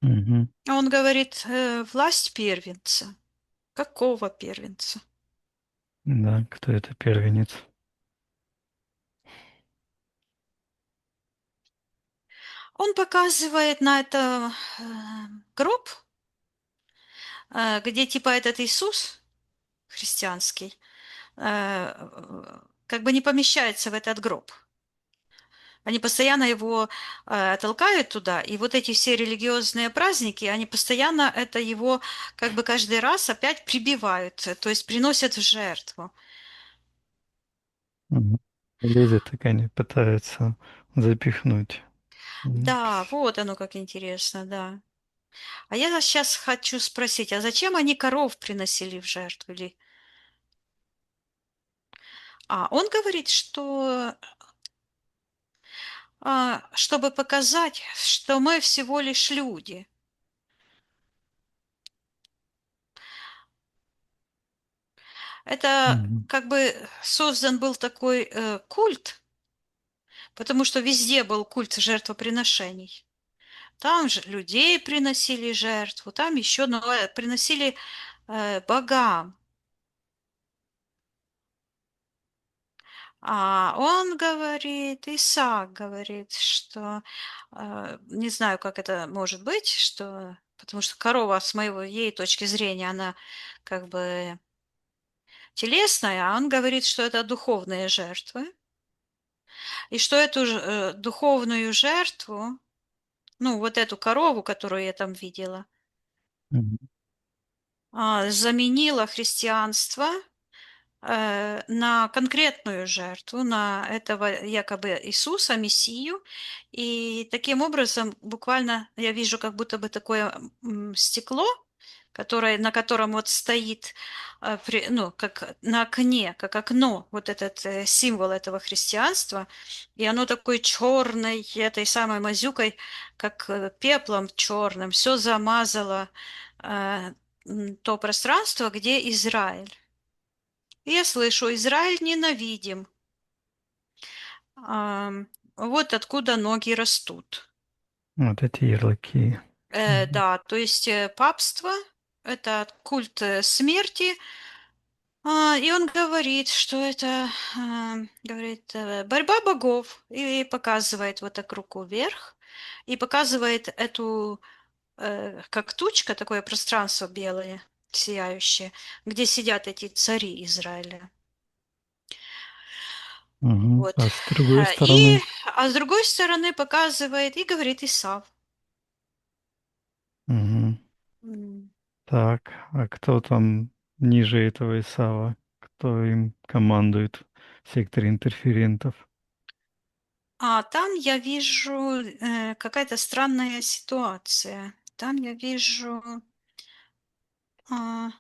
Мгм. Он говорит, власть первенца. Какого первенца? Да, кто это первенец? Он показывает на это гроб, где типа этот Иисус христианский как бы не помещается в этот гроб. Они постоянно его толкают туда, и вот эти все религиозные праздники, они постоянно это его как бы каждый раз опять прибивают, то есть приносят в жертву. Мгм. Лезет, так они пытаются запихнуть. М. Да, вот оно как интересно, да. А я сейчас хочу спросить, а зачем они коров приносили в жертву? Он говорит, что чтобы показать, что мы всего лишь люди. Это Мгм. как бы создан был такой культ, потому что везде был культ жертвоприношений. Там же людей приносили жертву, там еще, но приносили богам. А он говорит, Исаак говорит, что не знаю, как это может быть, что потому что корова с моей точки зрения, она как бы телесная, а он говорит, что это духовные жертвы, и что эту духовную жертву, ну вот эту корову, которую я там видела, Мгм. заменило христианство на конкретную жертву, на этого якобы Иисуса, Мессию. И таким образом буквально я вижу как будто бы такое стекло, которое, на котором вот стоит, ну, как на окне, как окно, вот этот символ этого христианства, и оно такой черной, этой самой мазюкой, как пеплом черным, все замазало то пространство, где Израиль. Я слышу, Израиль ненавидим. Вот откуда ноги растут. Вот эти ярлыки. Мгм. Да, то есть папство– это культ смерти. И он говорит, что это, говорит, борьба богов. И показывает вот так руку вверх. И показывает эту, как тучка, такое пространство белое, сияющее, где сидят эти цари Израиля. Мгм. Вот. А с другой И, стороны, с другой стороны показывает и говорит Исав. мгм. М. Так, а кто там ниже этого Исава? Кто им командует в секторе интерферентов? А там я вижу какая-то странная ситуация. Там я вижу, а,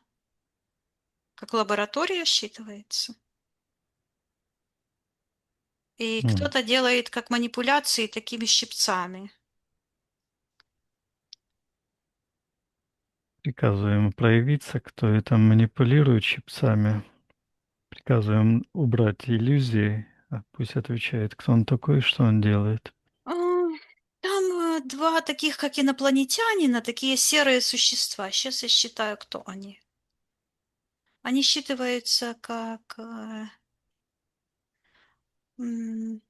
как лаборатория считывается. И М. кто-то делает как манипуляции такими щипцами. Приказываем проявиться, кто это манипулирует щипцами. Приказываем убрать иллюзии. Пусть отвечает, кто он такой и что он делает. А, Там два таких, как инопланетянина, такие серые существа. Сейчас я считаю, кто они. Они считываются как м,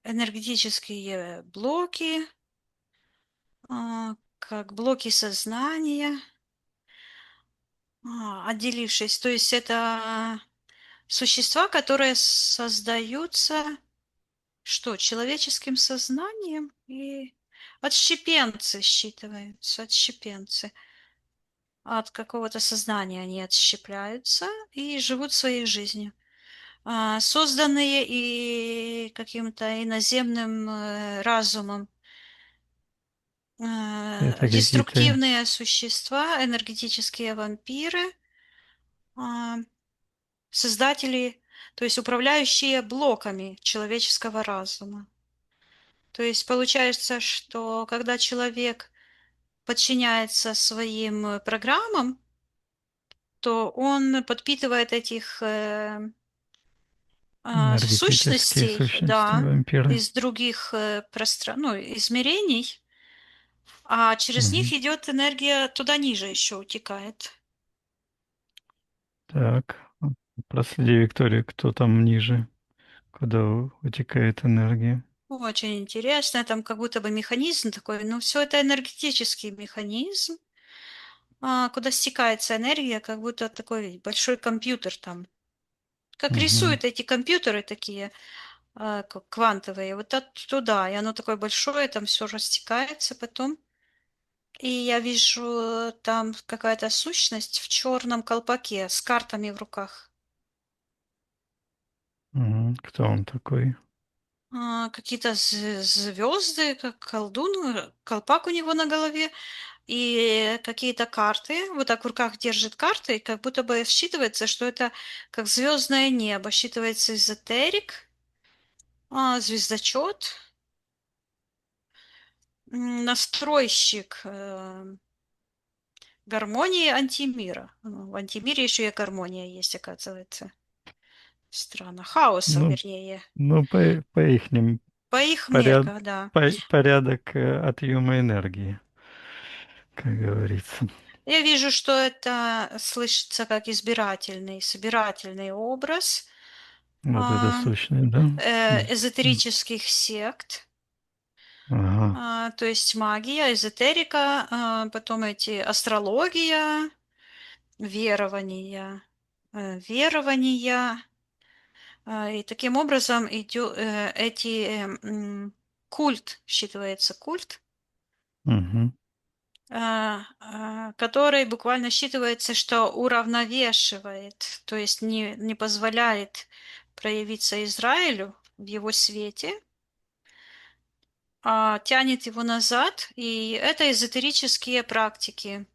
энергетические блоки, как блоки сознания, отделившись. То есть это существа, которые создаются, что, человеческим сознанием и отщепенцы считываются, отщепенцы. От какого-то сознания они отщепляются и живут своей жизнью. Созданные и каким-то иноземным разумом. Это какие-то Деструктивные существа, энергетические вампиры, а, создатели, то есть управляющие блоками человеческого разума. То есть получается, что когда человек подчиняется своим программам, то он подпитывает этих энергетические сущностей, сущности, да, вампиры. из других ну, измерений, а через них Мгм. идет энергия туда ниже еще утекает. Так, проследи, Виктория, кто там ниже, куда утекает энергия. Очень интересно, там как будто бы механизм такой, но все это энергетический механизм, куда стекается энергия, как будто такой большой компьютер там. Как Мгм. рисуют эти компьютеры такие, как квантовые, вот туда, и оно такое большое, там все растекается потом. И я вижу там какая-то сущность в черном колпаке с картами в руках. Мгм. Кто он такой? Какие-то звезды, как колдун, колпак у него на голове, и какие-то карты. Вот так в руках держит карты, и как будто бы считывается, что это как звездное небо. Считывается эзотерик, звездочет, настройщик, гармонии антимира. Ну, в антимире еще и гармония есть, оказывается. Странно. Хаоса, Ну, вернее. ну по ихним По их поряд, меркам, да. порядок отъема энергии, как говорится. Я вижу, что это слышится как избирательный, собирательный образ Вот это а, сущность, да? эзотерических сект. Ага. То есть магия, эзотерика, потом эти астрология, верования, верования. И таким образом идет культ, считывается культ, Мгм. который буквально считывается, что уравновешивает, то есть не позволяет проявиться Израилю в его свете, а тянет его назад, и это эзотерические практики.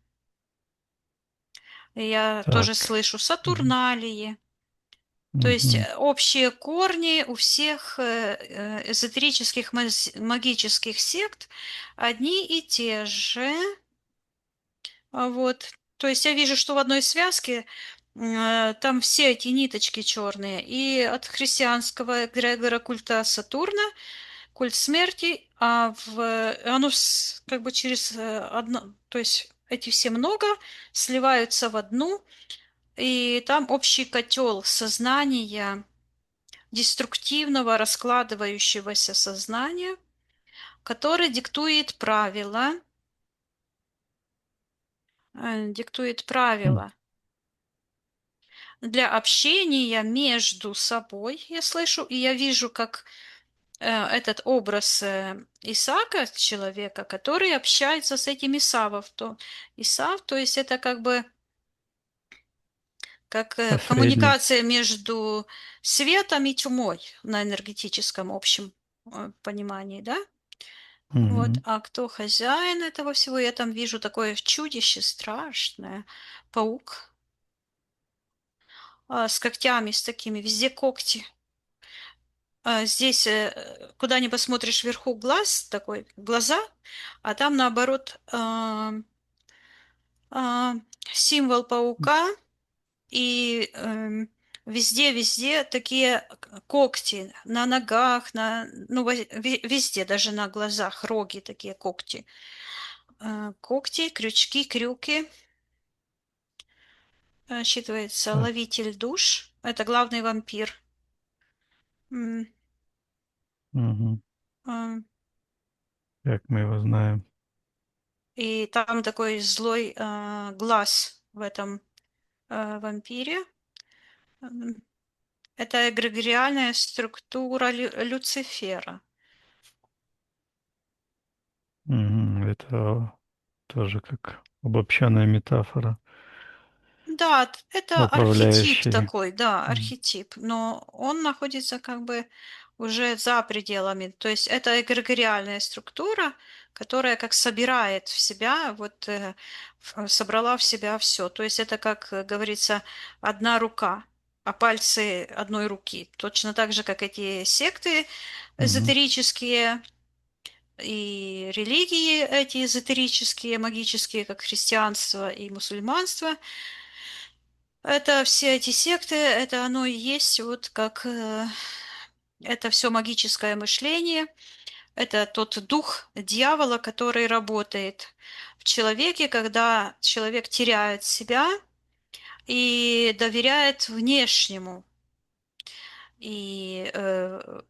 Я тоже Так. слышу Мгм. Сатурналии, то есть Мгм. общие корни у всех эзотерических магических сект одни и те же. Вот. То есть я вижу, что в одной связке там все эти ниточки черные. И от христианского эгрегора культа Сатурна, культ смерти, оно как бы через одно, то есть эти все много сливаются в одну, и там общий котел сознания, деструктивного, раскладывающегося сознания, который диктует М. правила для общения между собой, я слышу, и я вижу, как этот образ Исаака, человека, который общается с этим Исавом. Исав, то есть это как бы как Посредник. коммуникация между светом и тьмой на энергетическом общем понимании, да? Вот, Мгм. а кто хозяин этого всего? Я там вижу такое чудище страшное, паук с когтями, с такими, везде когти. Здесь, куда ни посмотришь, вверху глаз такой, глаза, а там наоборот а, символ паука и везде такие когти на ногах, ну, везде, даже на глазах, роги такие когти. Когти, крючки, крюки. Считывается Так. ловитель душ. Это главный вампир. М, Мгм. а, Как мы его знаем. И там такой злой глаз в этом вампире. М, Это эгрегориальная структура Люцифера. Мгм. Это тоже как обобщенная метафора, Да, это архетип управляющий. такой, да, М. архетип, но он находится как бы уже за пределами. То есть это эгрегориальная структура, которая как собирает в себя, вот собрала в себя все. То есть это, как говорится, одна рука, а пальцы одной руки. Точно так же, как эти секты Мгм. эзотерические и религии эти эзотерические, магические, как христианство и мусульманство – это все эти секты, это оно и есть вот как это все магическое мышление, это тот дух дьявола, который работает в человеке, когда человек теряет себя и доверяет внешнему. И, э,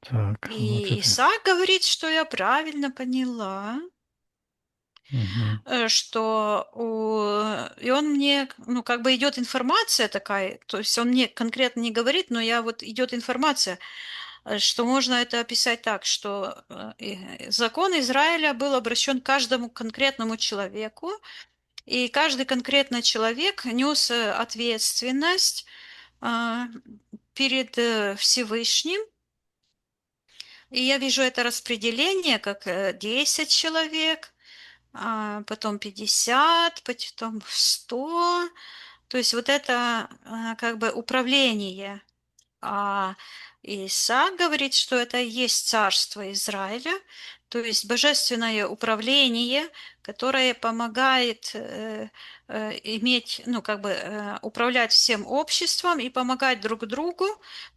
Так, вот и это. Исаак говорит, что я правильно поняла, Мгм. и он мне, ну, как бы идет информация такая, то есть он мне конкретно не говорит, но я вот идет информация, что можно это описать так, что закон Израиля был обращен к каждому конкретному человеку, и каждый конкретный человек нес ответственность а, перед Всевышним. И я вижу это распределение как 10 человек, потом 50, потом 100. То есть вот это как бы управление. А Исаак говорит, что это и есть царство Израиля, то есть божественное управление, которое помогает иметь, ну, как бы управлять всем обществом и помогать друг другу,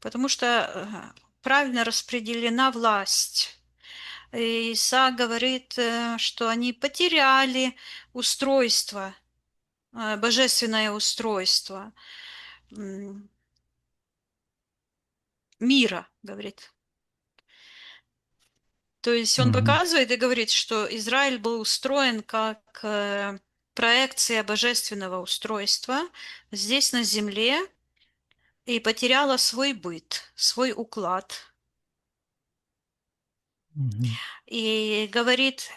потому что правильно распределена власть. И Исаак говорит, что они потеряли устройство, божественное устройство мира, говорит. То есть он Мгм. показывает и говорит, что Израиль был устроен как проекция божественного устройства здесь на земле и потеряла свой быт, свой уклад. Мгм. И говорит,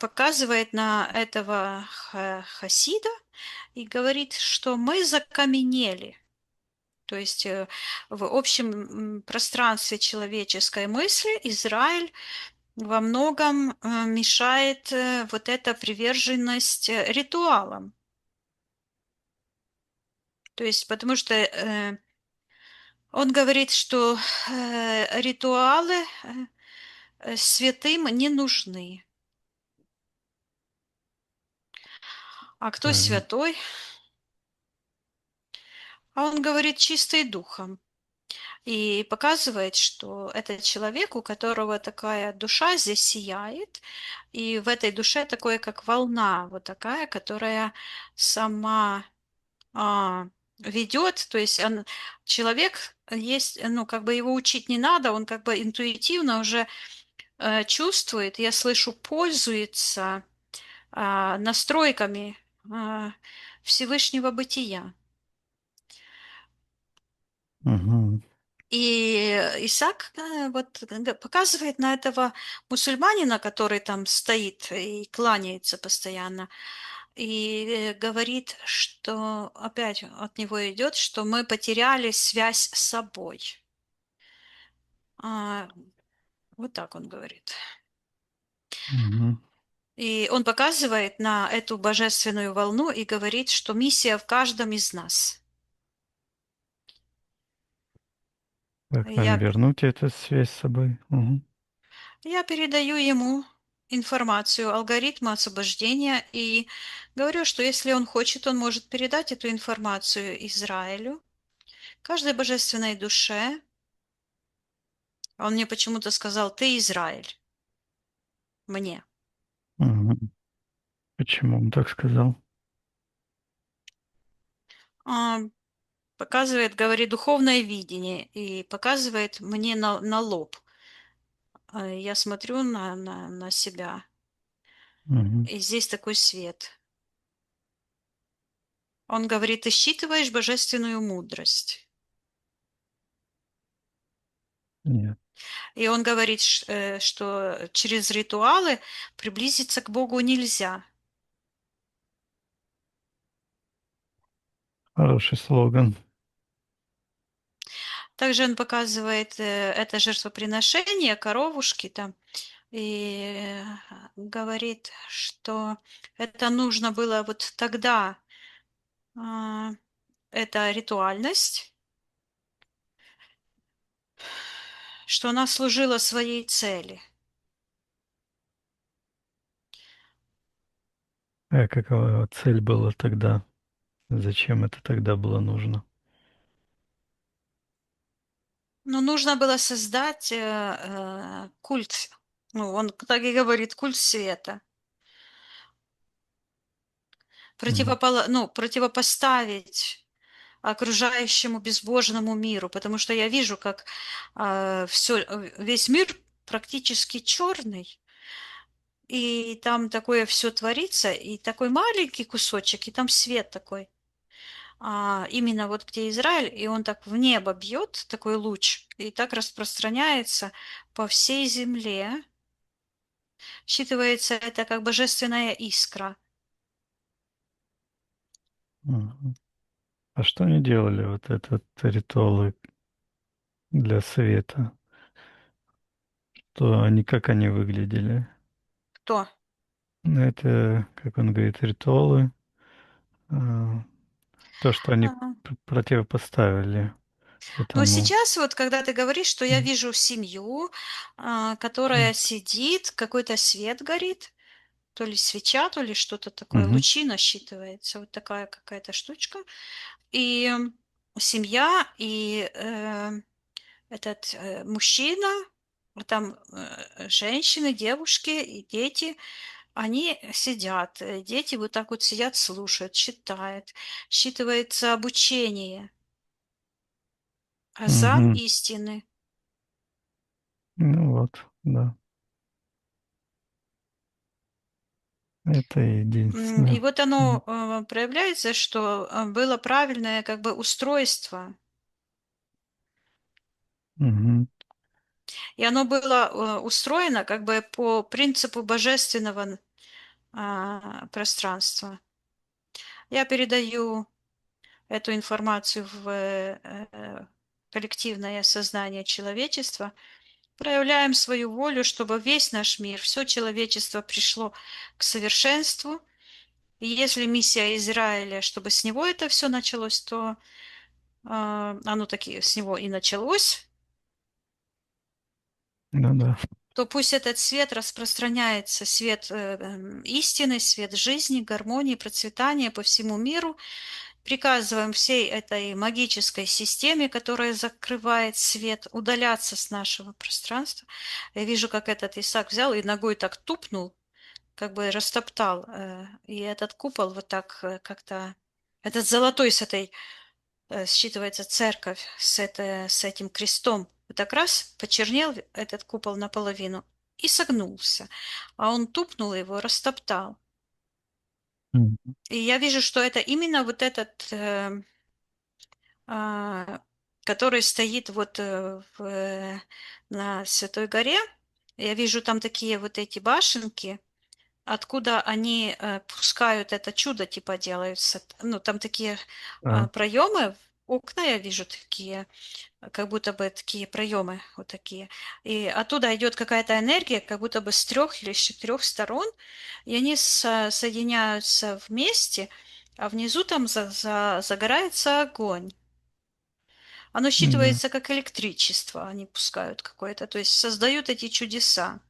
показывает на этого хасида и говорит, что мы закаменели. То есть в общем пространстве человеческой мысли Израиль во многом мешает вот эта приверженность ритуалам. То есть потому что он говорит, что ритуалы святым не нужны. А кто Правильно. святой? А он говорит чистый духом. И показывает, что это человек, у которого такая душа здесь сияет, и в этой душе такое, как волна, вот такая, которая сама ведет, то есть человек есть, ну, как бы его учить не надо, он как бы интуитивно уже чувствует, я слышу, пользуется настройками а, Всевышнего бытия. Мгм. И Исаак вот показывает на этого мусульманина, который там стоит и кланяется постоянно, и говорит, что опять от него идет, что мы потеряли связь с собой. А, вот так он говорит. Мгм. И он показывает на эту божественную волну и говорит, что миссия в каждом из нас. Как нам Я вернуть эту связь с собой? Мгм. Я передаю ему информацию, алгоритмы освобождения и говорю, что если он хочет, он может передать эту информацию Израилю, каждой божественной душе. Он мне почему-то сказал: «Ты Израиль». Мне. Мгм. Почему он так сказал? А, Показывает, говорит, духовное видение и показывает мне на лоб. Я смотрю на себя, Мгм. и здесь такой свет. Он говорит: ты считываешь божественную мудрость. Нет. И он говорит, что через ритуалы приблизиться к Богу нельзя. Хороший слоган. Также он показывает это жертвоприношение, коровушки там, и говорит, что это нужно было вот тогда, а, эта ритуальность, что она служила своей цели. А какова цель была тогда? Зачем это тогда было нужно? Но нужно было создать культ. Ну, он так и говорит, культ света. Мгм. Ну, противопоставить окружающему безбожному миру, потому что я вижу, как весь мир практически черный, и там такое все творится, и такой маленький кусочек, и там свет такой. Именно вот где Израиль, и он так в небо бьет, такой луч, и так распространяется по всей земле. Считывается это как божественная искра. Мгм. А что они делали, вот этот ритуалы для света? То они, как они выглядели? Кто? Ну, это, как он говорит, ритуалы. а, То, что они А, противопоставили. Но Поэтому... сейчас вот, когда ты говоришь, что я вижу семью, которая сидит, какой-то свет горит, то ли свеча, то ли что-то такое, Мгм. лучи насчитывается, вот такая какая-то штучка. И семья, и этот мужчина, а там женщины, девушки и дети, они сидят. Дети вот так вот сидят, слушают, читают. Считывается обучение, азан Мгм. истины. Ну вот, да. Это И единственное. вот Мгм. оно проявляется, что было правильное как бы устройство. Мгм. И оно было устроено как бы по принципу божественного пространства. Я передаю эту информацию в коллективное сознание человечества, проявляем свою волю, чтобы весь наш мир, все человечество пришло к совершенству. И если миссия Израиля, чтобы с него это все началось, то оно таки с него и началось, Ну да. то пусть этот свет распространяется, свет истины, свет жизни, гармонии, процветания по всему миру. Приказываем всей этой магической системе, которая закрывает свет, удаляться с нашего пространства. Я вижу, как этот Исаак взял и ногой так тупнул, как бы растоптал. И этот купол вот так как-то... Этот золотой с этой считывается церковь с этим крестом. Вот так раз почернел этот купол наполовину и согнулся. А он тупнул его, растоптал. Мгм. И я вижу, что это именно вот этот а, который стоит вот на Святой горе. Я вижу там такие вот эти башенки, откуда они пускают это чудо, типа делаются. Ну, там такие А, проемы, окна я вижу такие, как будто бы такие проемы вот такие. И оттуда идет какая-то энергия, как будто бы с трех или с четырех сторон, и они соединяются вместе, а внизу там загорается огонь. Оно да. считывается как электричество, они пускают какое-то, то есть создают эти чудеса.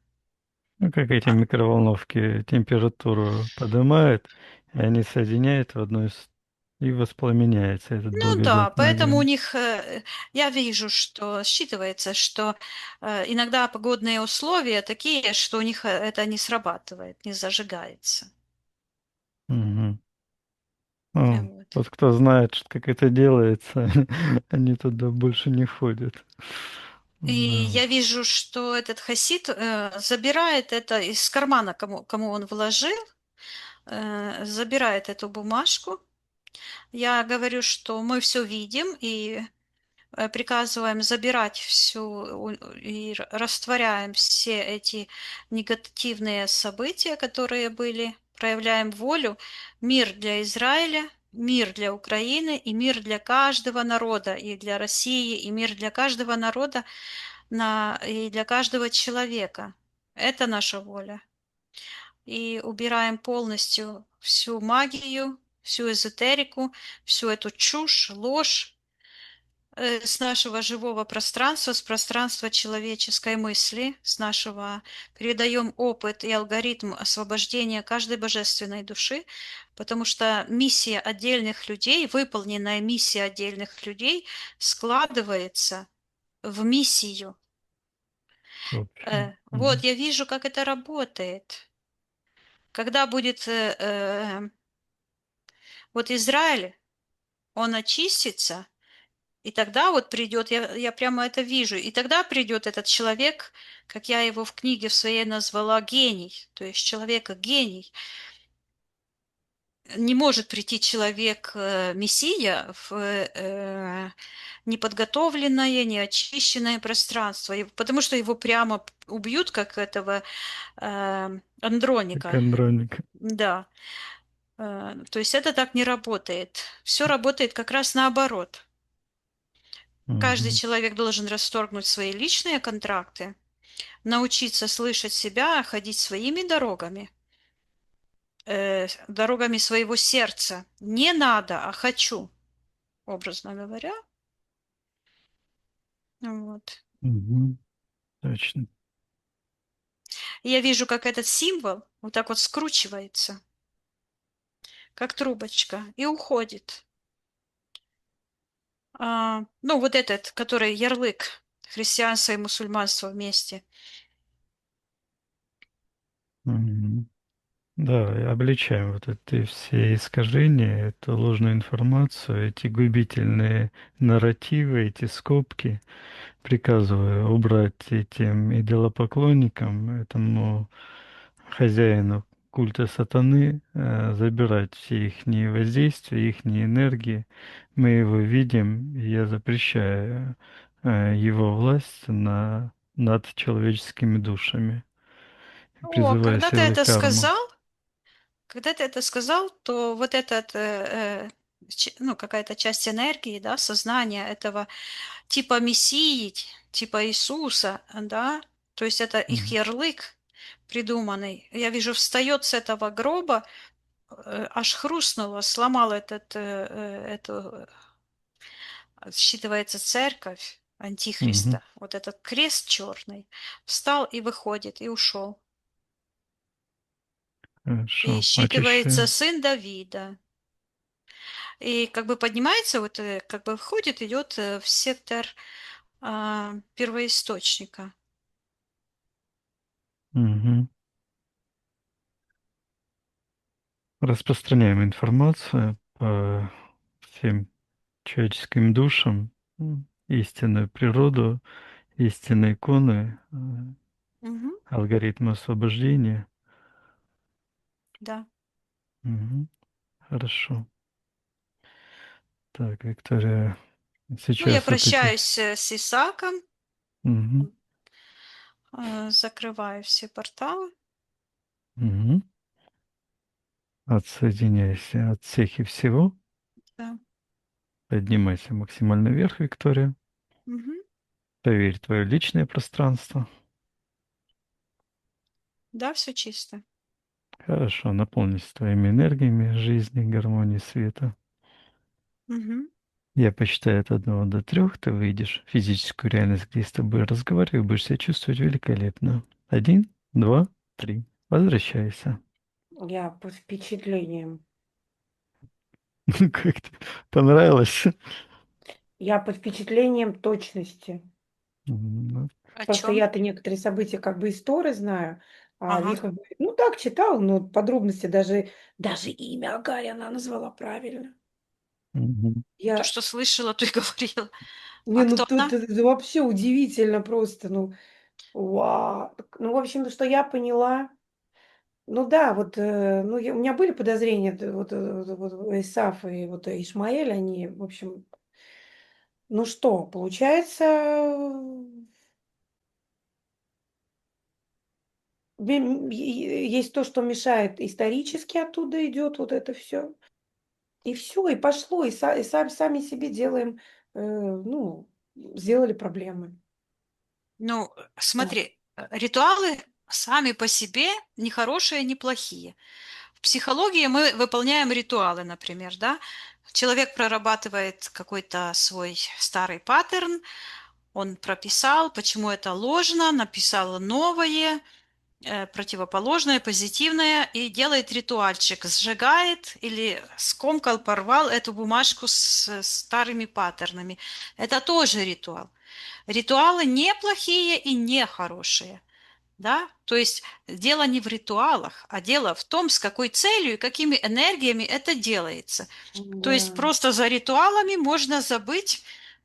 Ну, как эти А, микроволновки температуру поднимают, и они соединяют в одну из... и воспламеняется этот Ну да, благодатный поэтому у огонь. них, я вижу, что считывается, что иногда погодные условия такие, что у них это не срабатывает, не зажигается. Мгм. Ну, Вот. вот кто знает, как это делается, они туда больше не ходят. И Да. я вижу, что этот хасид забирает это из кармана, кому он вложил, забирает эту бумажку. Я говорю, что мы все видим, и приказываем забирать всю и растворяем все эти негативные события, которые были, проявляем волю, мир для Израиля, мир для Украины и мир для каждого народа, и для России, и мир для каждого народа и для каждого человека. Это наша воля. И убираем полностью всю магию, всю эзотерику, всю эту чушь, ложь, с нашего живого пространства, с пространства человеческой мысли, с нашего передаем опыт и алгоритм освобождения каждой божественной души, потому что миссия отдельных людей, выполненная миссия отдельных людей складывается в миссию. Общее. Вот Мгм. я вижу, как это работает. Когда будет вот Израиль, он очистится, и тогда вот придет, я прямо это вижу, и тогда придет этот человек, как я его в книге в своей назвала, гений, то есть человека гений. Не может прийти человек, мессия, в неподготовленное, неочищенное пространство, потому что его прямо убьют, как этого Как Андроника. Андроник. Да. То есть это так не работает. Все работает как раз наоборот. Каждый Мгм. человек должен расторгнуть свои личные контракты, научиться слышать себя, ходить своими дорогами, дорогами своего сердца. Не надо, а хочу, образно говоря. Вот. Мгм. Точно. И я вижу, как этот символ вот так вот скручивается, как трубочка, и уходит. Ну, вот этот, который ярлык христианства и мусульманства вместе. Мгм. Да, и обличаем вот эти все искажения, эту ложную информацию, эти губительные нарративы, эти скобки. Приказываю убрать этим идолопоклонникам, этому хозяину культа сатаны, забирать все их воздействия, их энергии. Мы его видим, и я запрещаю его власть над человеческими душами, О, призывая когда ты силы это кармы. сказал, когда ты это сказал, то вот этот, ну, какая-то часть энергии, да, сознания этого типа Мессии, типа Иисуса, да, то есть это их Мгм. ярлык придуманный. Я вижу, встает с этого гроба, аж хрустнуло, сломал эту, считывается церковь Мгм. Антихриста, вот этот крест черный, встал и выходит, и ушел. И Хорошо. считывается Очищаю. сын Давида. И как бы поднимается, вот как бы входит, идет в сектор первоисточника. Мгм. Распространяем информацию по всем человеческим душам, истинную природу, истинные иконы, Мгм. алгоритмы освобождения. Да. Мгм. Хорошо. Так, Виктория, Ну, я сейчас вот эти... прощаюсь с Исааком, Мгм. закрываю все порталы. Мгм. Отсоединяйся от всех и всего. Да. Поднимайся максимально вверх, Виктория. Мгм. Проверь твое личное пространство. Да, все чисто. Хорошо, наполнись твоими энергиями жизни, гармонии, света. Мгм. Я посчитаю от 1 до 3, ты выйдешь в физическую реальность, где я с тобой разговариваю, будешь себя чувствовать великолепно. 1, 2, 3. Возвращайся. Я под впечатлением. Как тебе понравилось? Я под впечатлением точности. Ну, О Просто чем? я-то некоторые события как бы истории знаю, а Ага. Вика говорит, ну так читал, но подробности даже имя Агарь она назвала правильно. мгм. То, Я, что слышала, то и говорила. не, А ну кто тут она? это вообще удивительно просто, ну, вау. Ну, в общем, что я поняла, ну да, вот, ну, у меня были подозрения, вот Исаф и вот Ишмаэль, они, в общем, ну что, получается, есть то, что мешает исторически оттуда идет вот это все. И все, и пошло, и сами себе делаем, ну, сделали проблемы. Ну, Да. смотри, ритуалы сами по себе не хорошие, не плохие. В психологии мы выполняем ритуалы, например, да. Человек прорабатывает какой-то свой старый паттерн, он прописал, почему это ложно, написал новое, противоположное, позитивное и делает ритуальчик, сжигает или скомкал, порвал эту бумажку с старыми паттернами. Это тоже ритуал. Ритуалы не плохие и не хорошие. Да? То есть дело не в ритуалах, а дело в том, с какой целью и какими энергиями это делается. То есть Да. просто за ритуалами можно забыть,